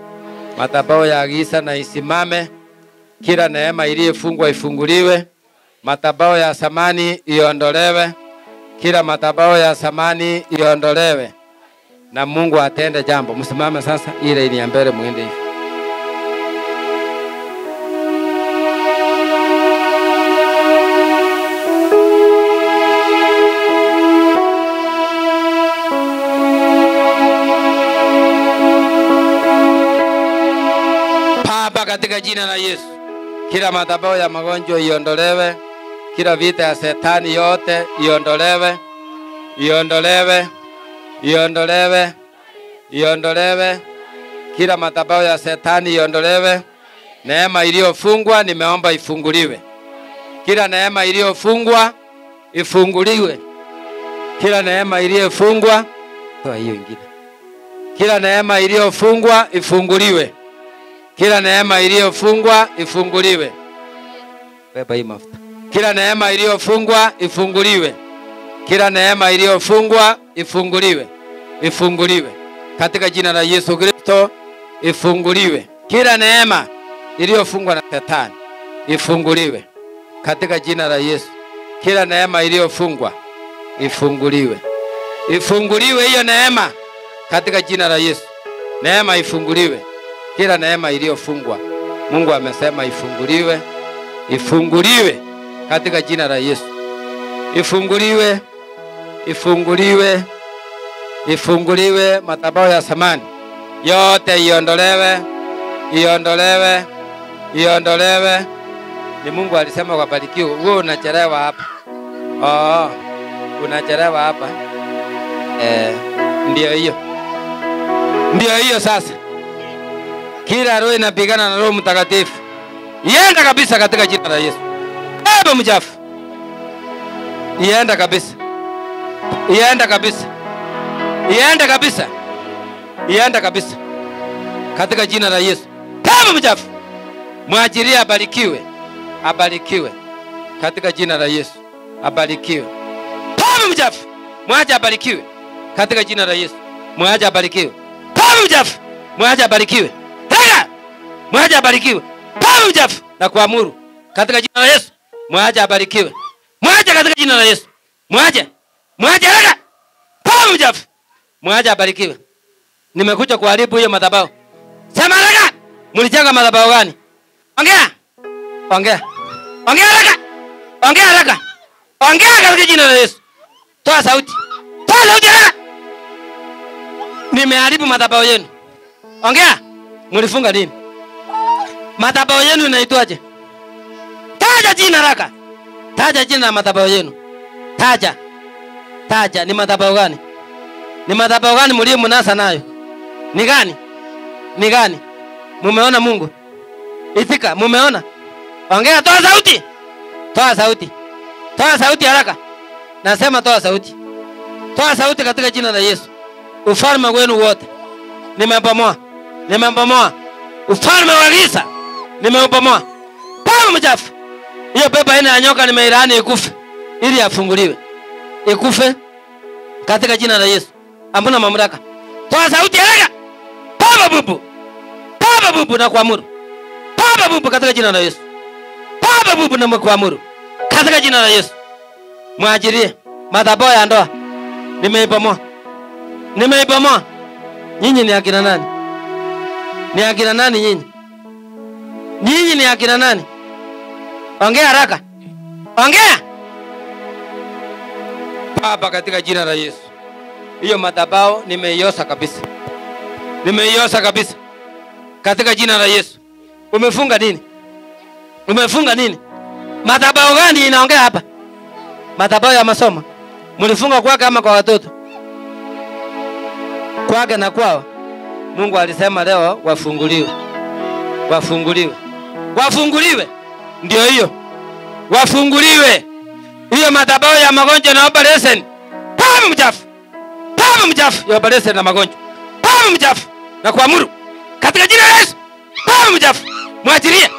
Madhabahu ya giza na isimame. Kila neema iliyofungwa ifunguliwe. Madhabahu ya samani iondolewe. Kila madhabahu ya samani iondolewe. Na Mungu atende jambo. Msimame sasa, ile ni mbele muende hivi. Baba, katika jina la Yesu, kila madhabahu ya magonjwa iondolewe. Kila vita ya Shetani yote iondolewe. Iondolewe. Iondolewe. Iondolewe. Kila madhabahu ya Shetani iondolewe. Neema iliyofungwa nimeomba ifunguliwe. Kila neema iliyofungwa ifunguliwe. Kila neema iliyofungwa, toa hiyo ingine. Kila neema iliyofungwa ifunguliwe. Kila neema iliyofungwa ifunguliwe. Beba hii mafuta. Kila neema iliyofungwa ifunguliwe. Kila neema iliyofungwa ifunguliwe. Ifunguliwe katika jina la Yesu Kristo. Ifunguliwe. Kila neema iliyofungwa na Shetani ifunguliwe katika jina la Yesu. Kila neema iliyofungwa ifunguliwe. Ifunguliwe hiyo neema katika jina la Yesu. Neema ifunguliwe. Kila neema iliyofungwa, Mungu amesema ifunguliwe. Ifunguliwe katika jina la Yesu. Ifunguliwe. Ifunguliwe. Ifunguliwe. Madhabahu ya samani yote iondolewe. Iondolewe. Iondolewe. Ni Mungu alisema wabarikiwe. Wewe unachelewa hapa. Unachelewa hapa. Ndio hiyo. Ndio hiyo sasa. Kila roho inapigana na Roho Mtakatifu ienda kabisa katika jina la Yesu. Baba mchafu, ienda kabisa. Ienda kabisa. Iende kabisa. Iende kabisa. Katika jina la Yesu. Pepo mchafu. Mwachilie abarikiwe. Abarikiwe. Katika jina la Yesu. Abarikiwe. Pepo mchafu. Mwache abarikiwe. Katika jina la Yesu. Mwache abarikiwe. Pepo mchafu. Mwache abarikiwe. Tega. Mwache abarikiwe. Pepo mchafu. Na kuamuru katika jina la Yesu. Mwache abarikiwe. Mwache katika jina la Yesu. Mwache. Mwache haraka. Pepo mchafu. Mwache abarikiwe. Nimekuja kuharibu hiyo madhabahu. Sema haraka. Mlijenga madhabahu gani? Ongea. Ongea. Ongea haraka. Ongea haraka. Ongea katika jina la Yesu. Toa sauti. Toa sauti haraka. Nimeharibu madhabahu yenu. Ongea. Mlifunga nini? Madhabahu yenu inaitwaje? Taja jina haraka. Taja jina la madhabahu yenu. Taja. Taja ni madhabahu gani? Ni madhabahu gani mlio mnasa nayo? Ni gani? Ni gani? Mumeona Mungu? Itika, mumeona? Ongea, toa sauti. Toa sauti. Toa sauti haraka. Nasema toa sauti. Toa sauti katika jina la Yesu. Ufalme wenu wote nimebomoa. Nimebomoa. Ufalme wa giza nimebomoa. Pepo mchafu. Hiyo pepo aina ya nyoka nimeilani ikufe ili afunguliwe. Ikufe katika jina la Yesu. Hamna mamlaka. Toa sauti haraka. Pepo bubu. Pepo bubu na kuamuru. Pepo bubu katika jina la Yesu. Pepo bubu na kuamuru katika jina la Yesu. Mwachilie madhabahu ya ndoa. Nimeibomoa. Nimeibomoa. Nyinyi ni akina nani? Ni akina nani nyinyi? Nyinyi ni akina nani? Ongea haraka. Ongea. Baba katika jina la Yesu. Hiyo madhabahu nimeiosa kabisa. Nimeiosa kabisa. Katika jina la Yesu. Umefunga nini? Umefunga nini? Madhabahu gani inaongea hapa? Madhabahu ya masomo. Mlifunga kwake ama kwa watoto? Kwake na kwao. Mungu alisema leo wafunguliwe. Wafunguliwe. Wafunguliwe. Ndio hiyo. Wafunguliwe. Hiyo madhabahu ya magonjwa na operation. Pepo mchafu. Pepo mchafu ya operation na magonjwa. Pepo mchafu na kuamuru katika jina la Yesu. Pepo mchafu. Mwachilie.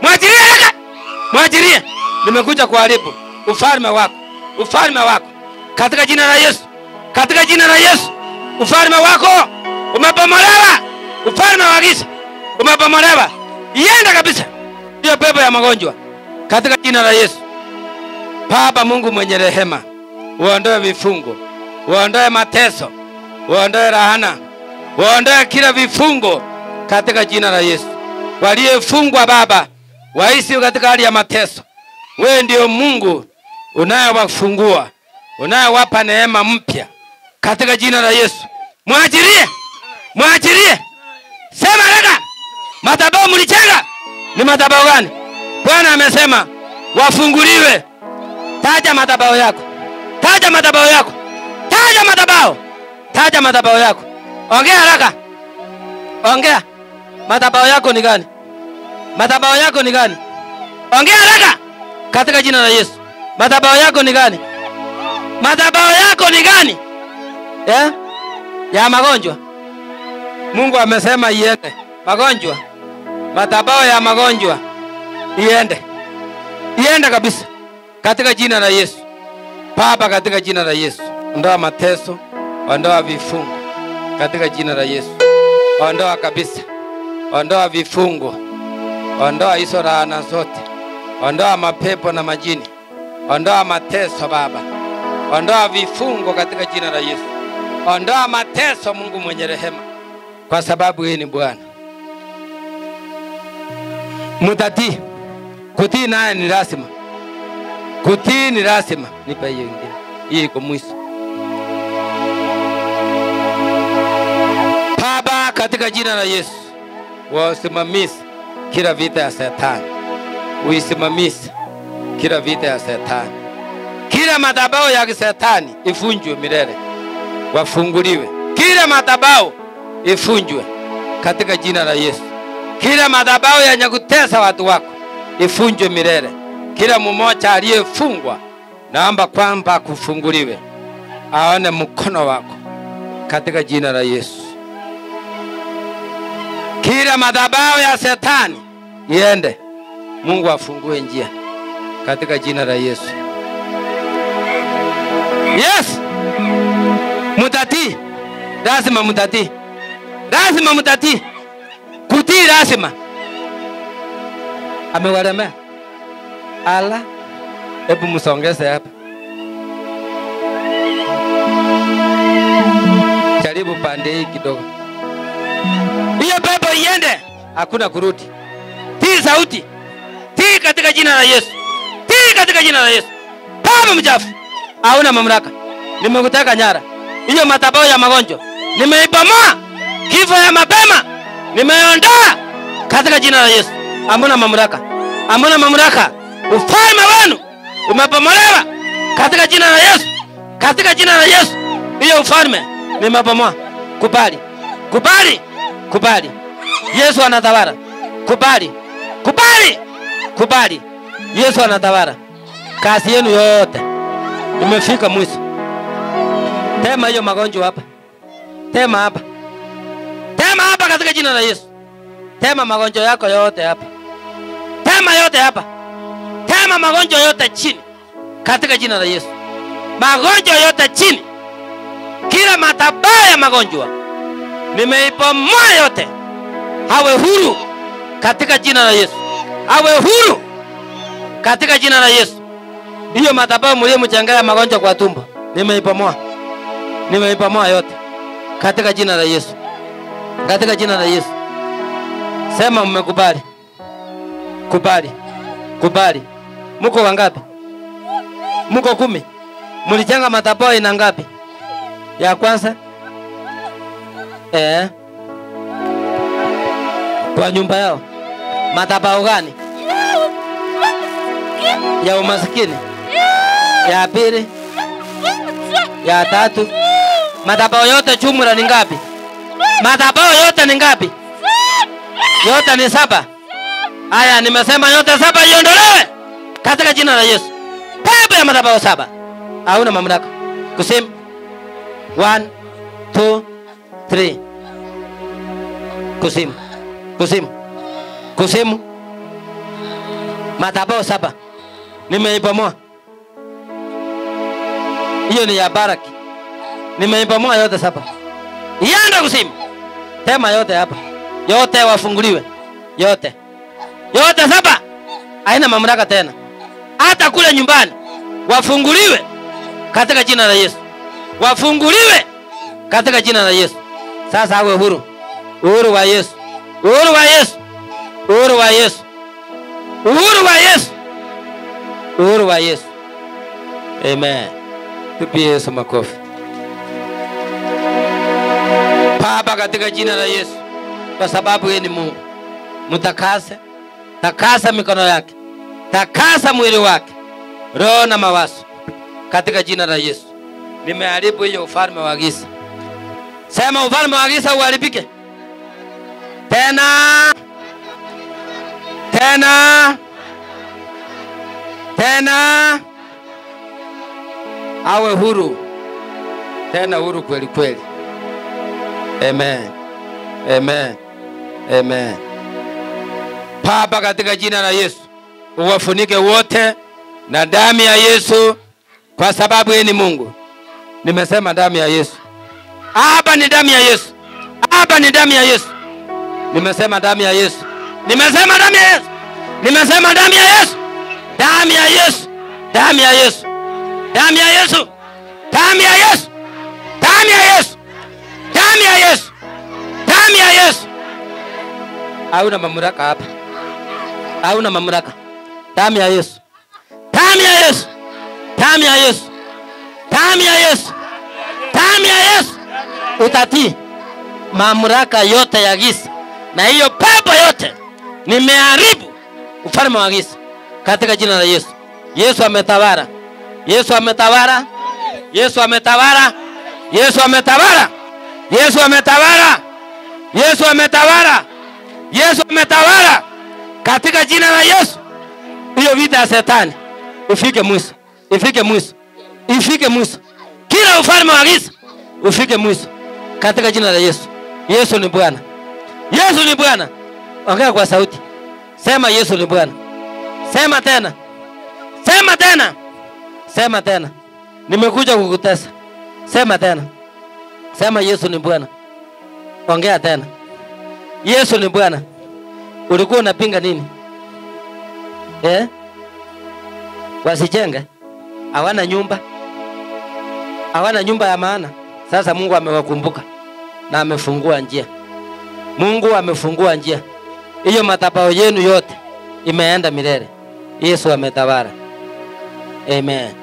Mwachilie haraka. Mwachilie. Nimekuja kuharibu ufalme wako. Ufalme wako katika jina la Yesu. Katika jina la Yesu. Ufalme wako umebomolewa. Ufalme wa giza umebomolewa. Ienda kabisa. Hiyo pepo ya magonjwa katika jina la Yesu. Baba Mungu mwenye rehema, uondoe vifungo, uondoe mateso, uondoe laana, uondoe kila vifungo katika jina la Yesu. Waliofungwa Baba, waishi katika hali ya mateso. Wewe ndio Mungu unayewafungua, unayewapa neema mpya katika jina la Yesu. Mwachilie. Mwachilie. Sema haraka. Madhabahu mlijenga ni madhabahu gani? Bwana amesema wafunguliwe. Taja madhabahu yako. Taja madhabahu yako. Taja madhabahu. Taja madhabahu yako. Ongea haraka. Ongea. Madhabahu yako ni gani? Madhabahu yako ni gani? Ongea haraka. Katika jina la Yesu. Madhabahu yako ni gani? Madhabahu yako ni gani? Ya magonjwa. Mungu amesema iende. Magonjwa. Madhabahu ya magonjwa iende. Iende kabisa. Katika jina la Yesu. Baba katika jina la Yesu. Ondoa mateso, ondoa vifungo katika jina la Yesu. Ondoa kabisa. Ondoa vifungo. Ondoa hizo laana zote. Ondoa mapepo na majini. Ondoa mateso Baba. Ondoa vifungo katika jina la Yesu. Ondoa mateso Mungu mwenye rehema. Kwa sababu hii ni Bwana. Mutatii. Kutii naye ni lazima. Kutii ni lazima. Nipa hiyo ingine. Hii iko mwisho. Baba katika jina la Yesu. Wasimamishe kila vita ya Shetani. Uisimamishe kila vita ya Shetani. Kila madhabahu ya Shetani ifunjwe milele. Wafunguliwe. Kila madhabahu ifunjwe katika jina la Yesu. Kila madhabahu yenye kutesa watu wako ifunjwe milele. Kila mmoja aliyefungwa naomba kwamba kufunguliwe. Aone mkono wako. katika jina la Yesu. Kila madhabahu ya Shetani iende. Mungu afungue njia katika jina la Yesu. Yes. Mutatii. Lazima mutatii. Lazima mutatii. Kutii lazima. Amewalemea. Ala. Hebu msongeze hapa. Jaribu pande hii kidogo. Hiyo pepo iende. Hakuna kurudi. Tii sauti. Tii katika jina la Yesu. Tii katika jina la Yesu. Pepo mchafu. Hauna mamlaka. Nimekuteka nyara. Hiyo madhabahu ya magonjwa nimeibomoa. Kifo ya mapema nimeondoa katika jina la Yesu. Hamuna mamlaka. Hamuna mamlaka. Ufalme wenu umebomolewa katika jina la Yesu. Katika jina la Yesu. Hiyo ufalme nimebomoa. Kubali. Kubali. Kubali. Yesu anatawala. Kubali. Kubali. Kubali. Yesu anatawala. Kazi yenu yote imefika mwisho. Tema hiyo magonjwa hapa. Tema hapa. Tema hapa katika jina la Yesu. Tema magonjwa yako yote hapa. Tema yote hapa. Tema magonjwa yote chini katika jina la Yesu. Magonjwa yote chini. Kila madhabahu ya magonjwa nimeibomoa yote. Hawe huru katika jina la Yesu. Hawe huru katika jina la Yesu. Hiyo madhabahu mliyomchanganya magonjwa kwa tumbo nimeibomoa. Nimeibomoa yote katika jina la Yesu. Katika jina la Yesu. Sema mmekubali. Kubali. Kubali. Mko wangapi? Mko 10. Mlijenga madhabahu ina ngapi? Ya kwanza? Kwa nyumba yao. Madhabahu gani? Ya umaskini. Ya pili. Ya tatu. Madhabahu yote jumla ni ngapi? Madhabahu yote ni ngapi? Yote ni 7. Haya, nimesema yote 7 iondolewe katika jina la Yesu. Pepo ya madhabahu 7 hauna mamlaka. Kusim 1 2 3. Kusim. Kusim. Kusim. Madhabahu 7 nimeibomoa. Hiyo ni ya baraki. Nimeibomoa yote 7. Ienda kusim. Tema yote hapa. Yote wafunguliwe. Yote. Yote 7. Haina mamlaka tena. Hata kule nyumbani wafunguliwe katika jina la Yesu. Wafunguliwe katika jina la Yesu. Sasa awe huru. Uhuru wa Yesu. Uhuru wa Yesu. Uhuru wa Yesu. Uhuru wa Yesu. Uhuru wa Yesu. Amen. Tupie Yesu makofi. Baba, katika jina la Yesu, kwa sababu yeye ni Mungu, mtakase. Takasa mikono yake. Takasa mwili wake. Roho na mawazo. Katika jina la Yesu. Nimeharibu hiyo ufalme wa giza. Sema ufalme wa giza uharibike. Tena. Tena. Tena. Awe huru. Tena huru kweli kweli. Amen. Amen. Amen. Baba, katika jina la Yesu, uwafunike wote na damu ya Yesu, kwa sababu yeye ni Mungu. Nimesema damu ya Yesu. Hapa ni damu ya Yesu. Hapa ni damu ya Yesu. Nimesema damu ya Yesu. Nimesema damu ya Yesu. Nimesema damu ya Yesu. Damu ya Yesu. Damu ya Yesu. Damu ya Yesu. Damu ya Yesu. Damu ya Yesu. Damu ya Yesu. Damu ya Yesu. Hauna mamlaka hapa. Hauna mamlaka. Damu ya Yesu. Damu ya Yesu. Damu ya Yesu. Damu ya Yesu. Damu ya Yesu. Utatii mamlaka yote ya giza na hiyo pepo yote. Nimeharibu ufalme wa giza katika jina la Yesu. Yesu ametawala. Yesu ametawala. Yesu ametawala. Yesu ametawala. Yesu ametawala. Yesu ametawala. Yesu ametawala katika jina la Yesu. Hiyo vita ya Shetani ifike mwisho. Ifike mwisho. Ifike mwisho. Kila ufalme wa giza ufike mwisho katika jina la Yesu. Yesu ni Bwana. Yesu ni Bwana. Ongea kwa sauti. Sema Yesu ni Bwana. Sema tena. Sema tena. Sema tena. Nimekuja kukutesa. Sema tena. Sema Yesu ni Bwana. Ongea tena. Yesu ni Bwana. Ulikuwa unapinga nini? Wasijenge. Hawana nyumba. Hawana nyumba ya maana. Sasa Mungu amewakumbuka na amefungua njia. Mungu amefungua njia. Hiyo madhabahu yenu yote imeenda milele. Yesu ametawala. Amen.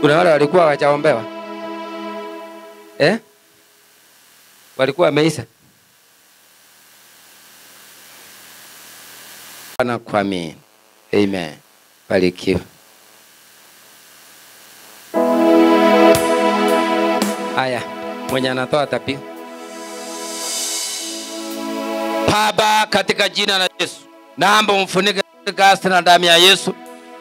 Kuna wale walikuwa hawajaombewa. Walikuwa wameisha. Bwana kuamini. Amen. Barikiwa. Haya, mwenye anatoa dhabihu. Baba, katika jina la Yesu, naomba umfunike katika na damu ya Yesu.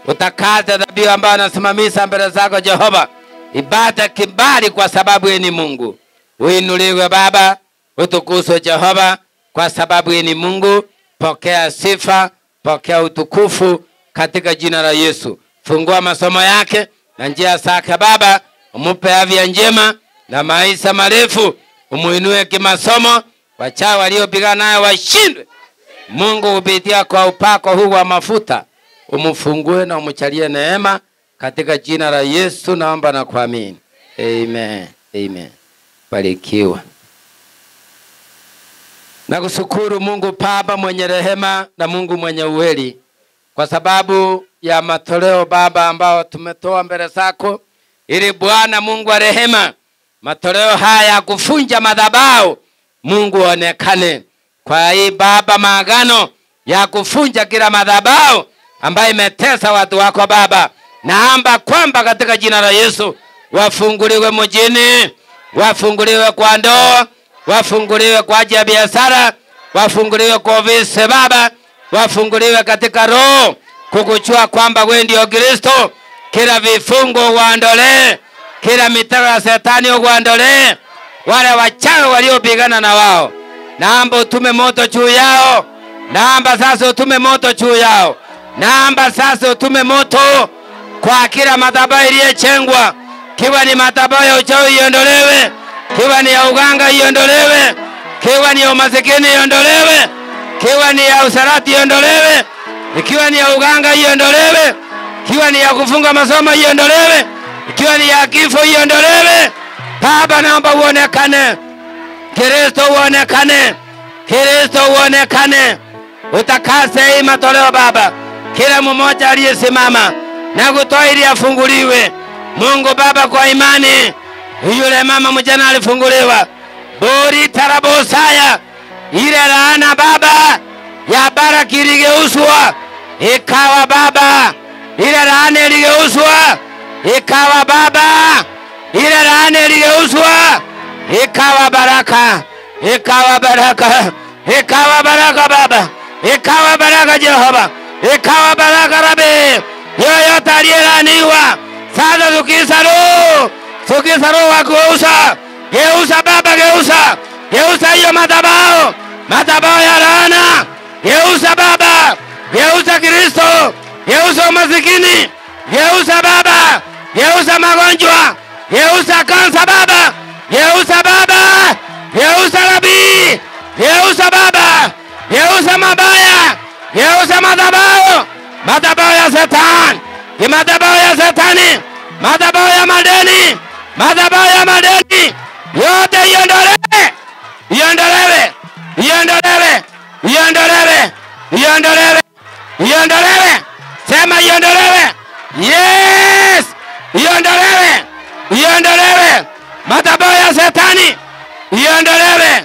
Utakaze dhabihu ambayo anasimamisha mbele zako Jehova. Ibada kibali kwa sababu yeye ni Mungu. Uinuliwe Baba, utukuzwe Jehova kwa sababu yeye ni Mungu. Pokea sifa, pokea utukufu katika jina la Yesu. Fungua masomo yake na njia zake Baba, umupe afya njema na maisha marefu. Umuinue kimasomo, wachawi waliopigana naye washindwe. Mungu kupitia kwa upako huu wa mafuta, umufungue na umuchalie neema katika jina la Yesu naomba na kuamini. Amen. Amen. Barikiwa. Nakushukuru Mungu Baba mwenye rehema na Mungu mwenye uweli, kwa sababu ya matoleo Baba ambao tumetoa mbele zako, ili Bwana Mungu wa rehema, matoleo haya kufunja madhabahu Mungu onekane. Kwa hii Baba maagano ya kufunja kila madhabahu ambayo imetesa watu wako Baba, naomba kwamba katika jina la Yesu wafunguliwe mjini, wafunguliwe kwa ndoa, wafunguliwe kwa ajili ya biashara, wafunguliwe kwa ofisi Baba, wafunguliwe katika roho kukujua kwamba wewe ndio Kristo. Kila vifungo uondolee, kila mitego ya Shetani uondolee. Wale wachawi waliopigana na wao, naomba utume moto juu yao. Naomba sasa utume moto juu yao. Naomba sasa utume moto kwa kila madhabahu iliyojengwa. Kiwa ni madhabahu ya uchawi iondolewe, kiwa ni ya uganga iondolewe, kiwa ni ya umasikini iondolewe, kiwa ni ya usharati iondolewe, ikiwa ni ya uganga iondolewe, ikiwa ni ya kufunga masomo iondolewe, ikiwa ni ya kifo iondolewe. Baba naomba uonekane. Kristo uonekane. Kristo uonekane. Utakase hii matoleo Baba. Kila mmoja aliyesimama na kutoa ili afunguliwe. Mungu Baba, kwa imani yule mama mjana alifunguliwa. Bori tarabosaya. Ile laana Baba ya baraka iligeuzwa ikawa Baba. Ile laana iligeuzwa ikawa Baba. Ile laana iligeuzwa ikawa baraka. Ikawa baraka. Ikawa baraka Baba. Ikawa baraka Jehova. Ikawa baraka Rabi. Yoyote aliyelaaniwa sasa tukisa roho wa kuuza. Geuza Baba, geuza. Geuza hiyo madhabahu. Madhabahu ya laana. Geuza Baba. Geuza Kristo. Geuza umasikini. Geuza Baba. Geuza magonjwa. Geuza kansa Baba. Geuza Baba. Geuza Rabi. Geuza Baba. Geuza mabaya. Geuza madhabahu. Madhabahu ya Shetani. Madhabahu ya Shetani. Madhabahu ya madeni. Madhabahu ya madeni. Yote iondolewe. Iondolewe. Iondolewe. Iondolewe. Iondolewe. Iondolewe. Sema iondolewe. Yes. Iondolewe. Iondolewe. Madhabahu ya Shetani. Iondolewe.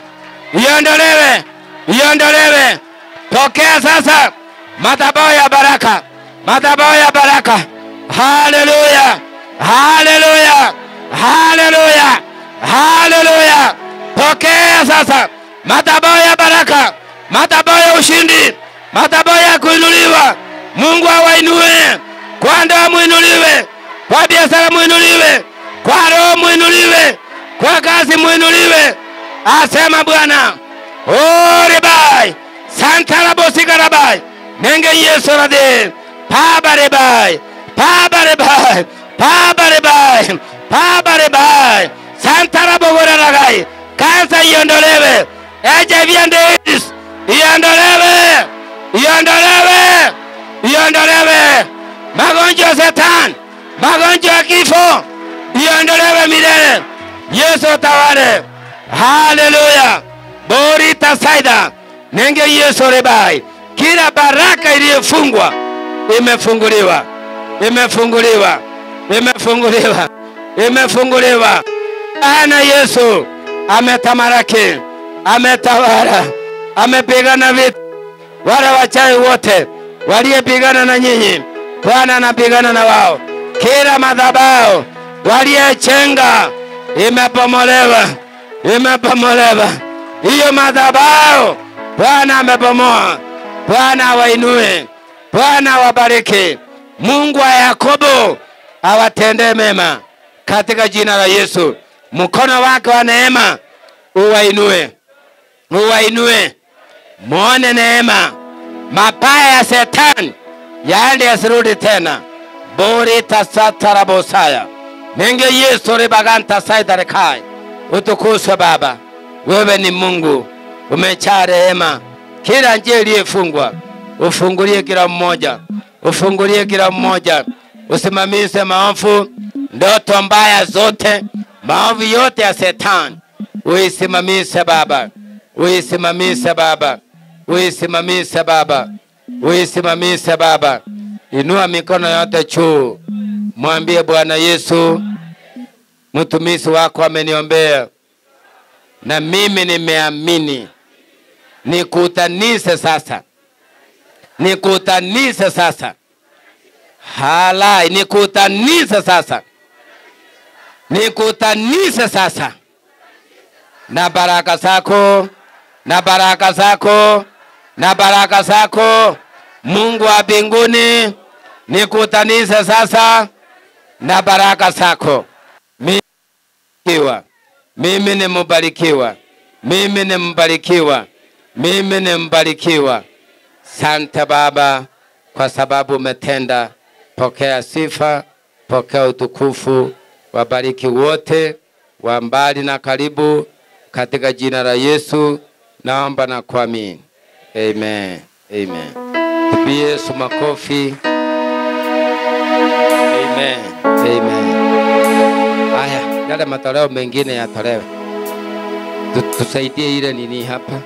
Iondolewe. Iondolewe. Pokea sasa madhabahu ya baraka. Madhabahu ya baraka. Hallelujah. Hallelujah. Hallelujah. Hallelujah. Pokea sasa madhabahu ya baraka. Madhabahu ya ushindi. Madhabahu ya kuinuliwa. Mungu awainue. Kwa ndoa muinuliwe. Kwa biashara muinuliwe. Kwa roho muinuliwe. Kwa kazi muinuliwe. Asema Bwana. Oribai. Santara bosigarabai. Nenge Yesu rade. Pabarebai. Pabarebai. Pabarebai. Pabarebai. Santara bogoraragai. Kansa iondolewe. HIV iondolewe. Iondolewe. Iondolewe. Magonjwa ya Shetani. Magonjwa ya kifo. Iondolewe milele. Yesu tawale. Haleluya. Borita saida. Nenge Yesu rebai. Kila baraka iliyofungwa imefunguliwa. Imefunguliwa. Imefunguliwa. Imefunguliwa. Ana Yesu ametamaraki. Ametawala. Amepigana vita. Wale wachawi wote waliyepigana na nyinyi, Bwana anapigana na wao. Kila madhabahu waliyechenga imepomolewa. Imepomolewa. Hiyo madhabahu Bwana amepomoa. Bwana awainue. Bwana awabariki. Mungu wa Yakobo awatendee mema katika jina la Yesu. Mkono wake wa neema uwainue. Uwainue. Muone neema. Mabaya ya Shetani yaende yasirudi tena. Borita satara bosaya. Nenge Yesu ribaganta saidarekai. Utukuzwe Baba. Wewe ni Mungu. Umejaa rehema. Kila njia iliyofungwa ufungulie kila mmoja. Ufungulie kila mmoja. Usimamishe maovu, ndoto mbaya zote, maovu yote ya Shetani. Uisimamishe Baba. Uisimamishe Baba. Uisimamishe Baba. Uisimamishe Baba. Inua mikono yote juu. Mwambie Bwana Yesu, mtumishi wako ameniombea na mimi nimeamini. Nikutanishe sasa. Nikutanishe sasa. Halai, nikutanishe sasa. Nikutanishe sasa. Na baraka zako, na baraka zako, na baraka zako. Mungu wa mbinguni, nikutanishe sasa na baraka zako. Mimi ni mbarikiwa. Mimi ni mbarikiwa. Mimi ni mbarikiwa. Sante Baba kwa sababu umetenda. Pokea sifa, pokea utukufu. Wabariki wote wa mbali na karibu katika jina la Yesu naomba na kuamini. Amen. Amen. Tupie Yesu makofi. Amen. Amen. Haya, yale matoleo mengine yatolewe. Tusaidie ile nini hapa.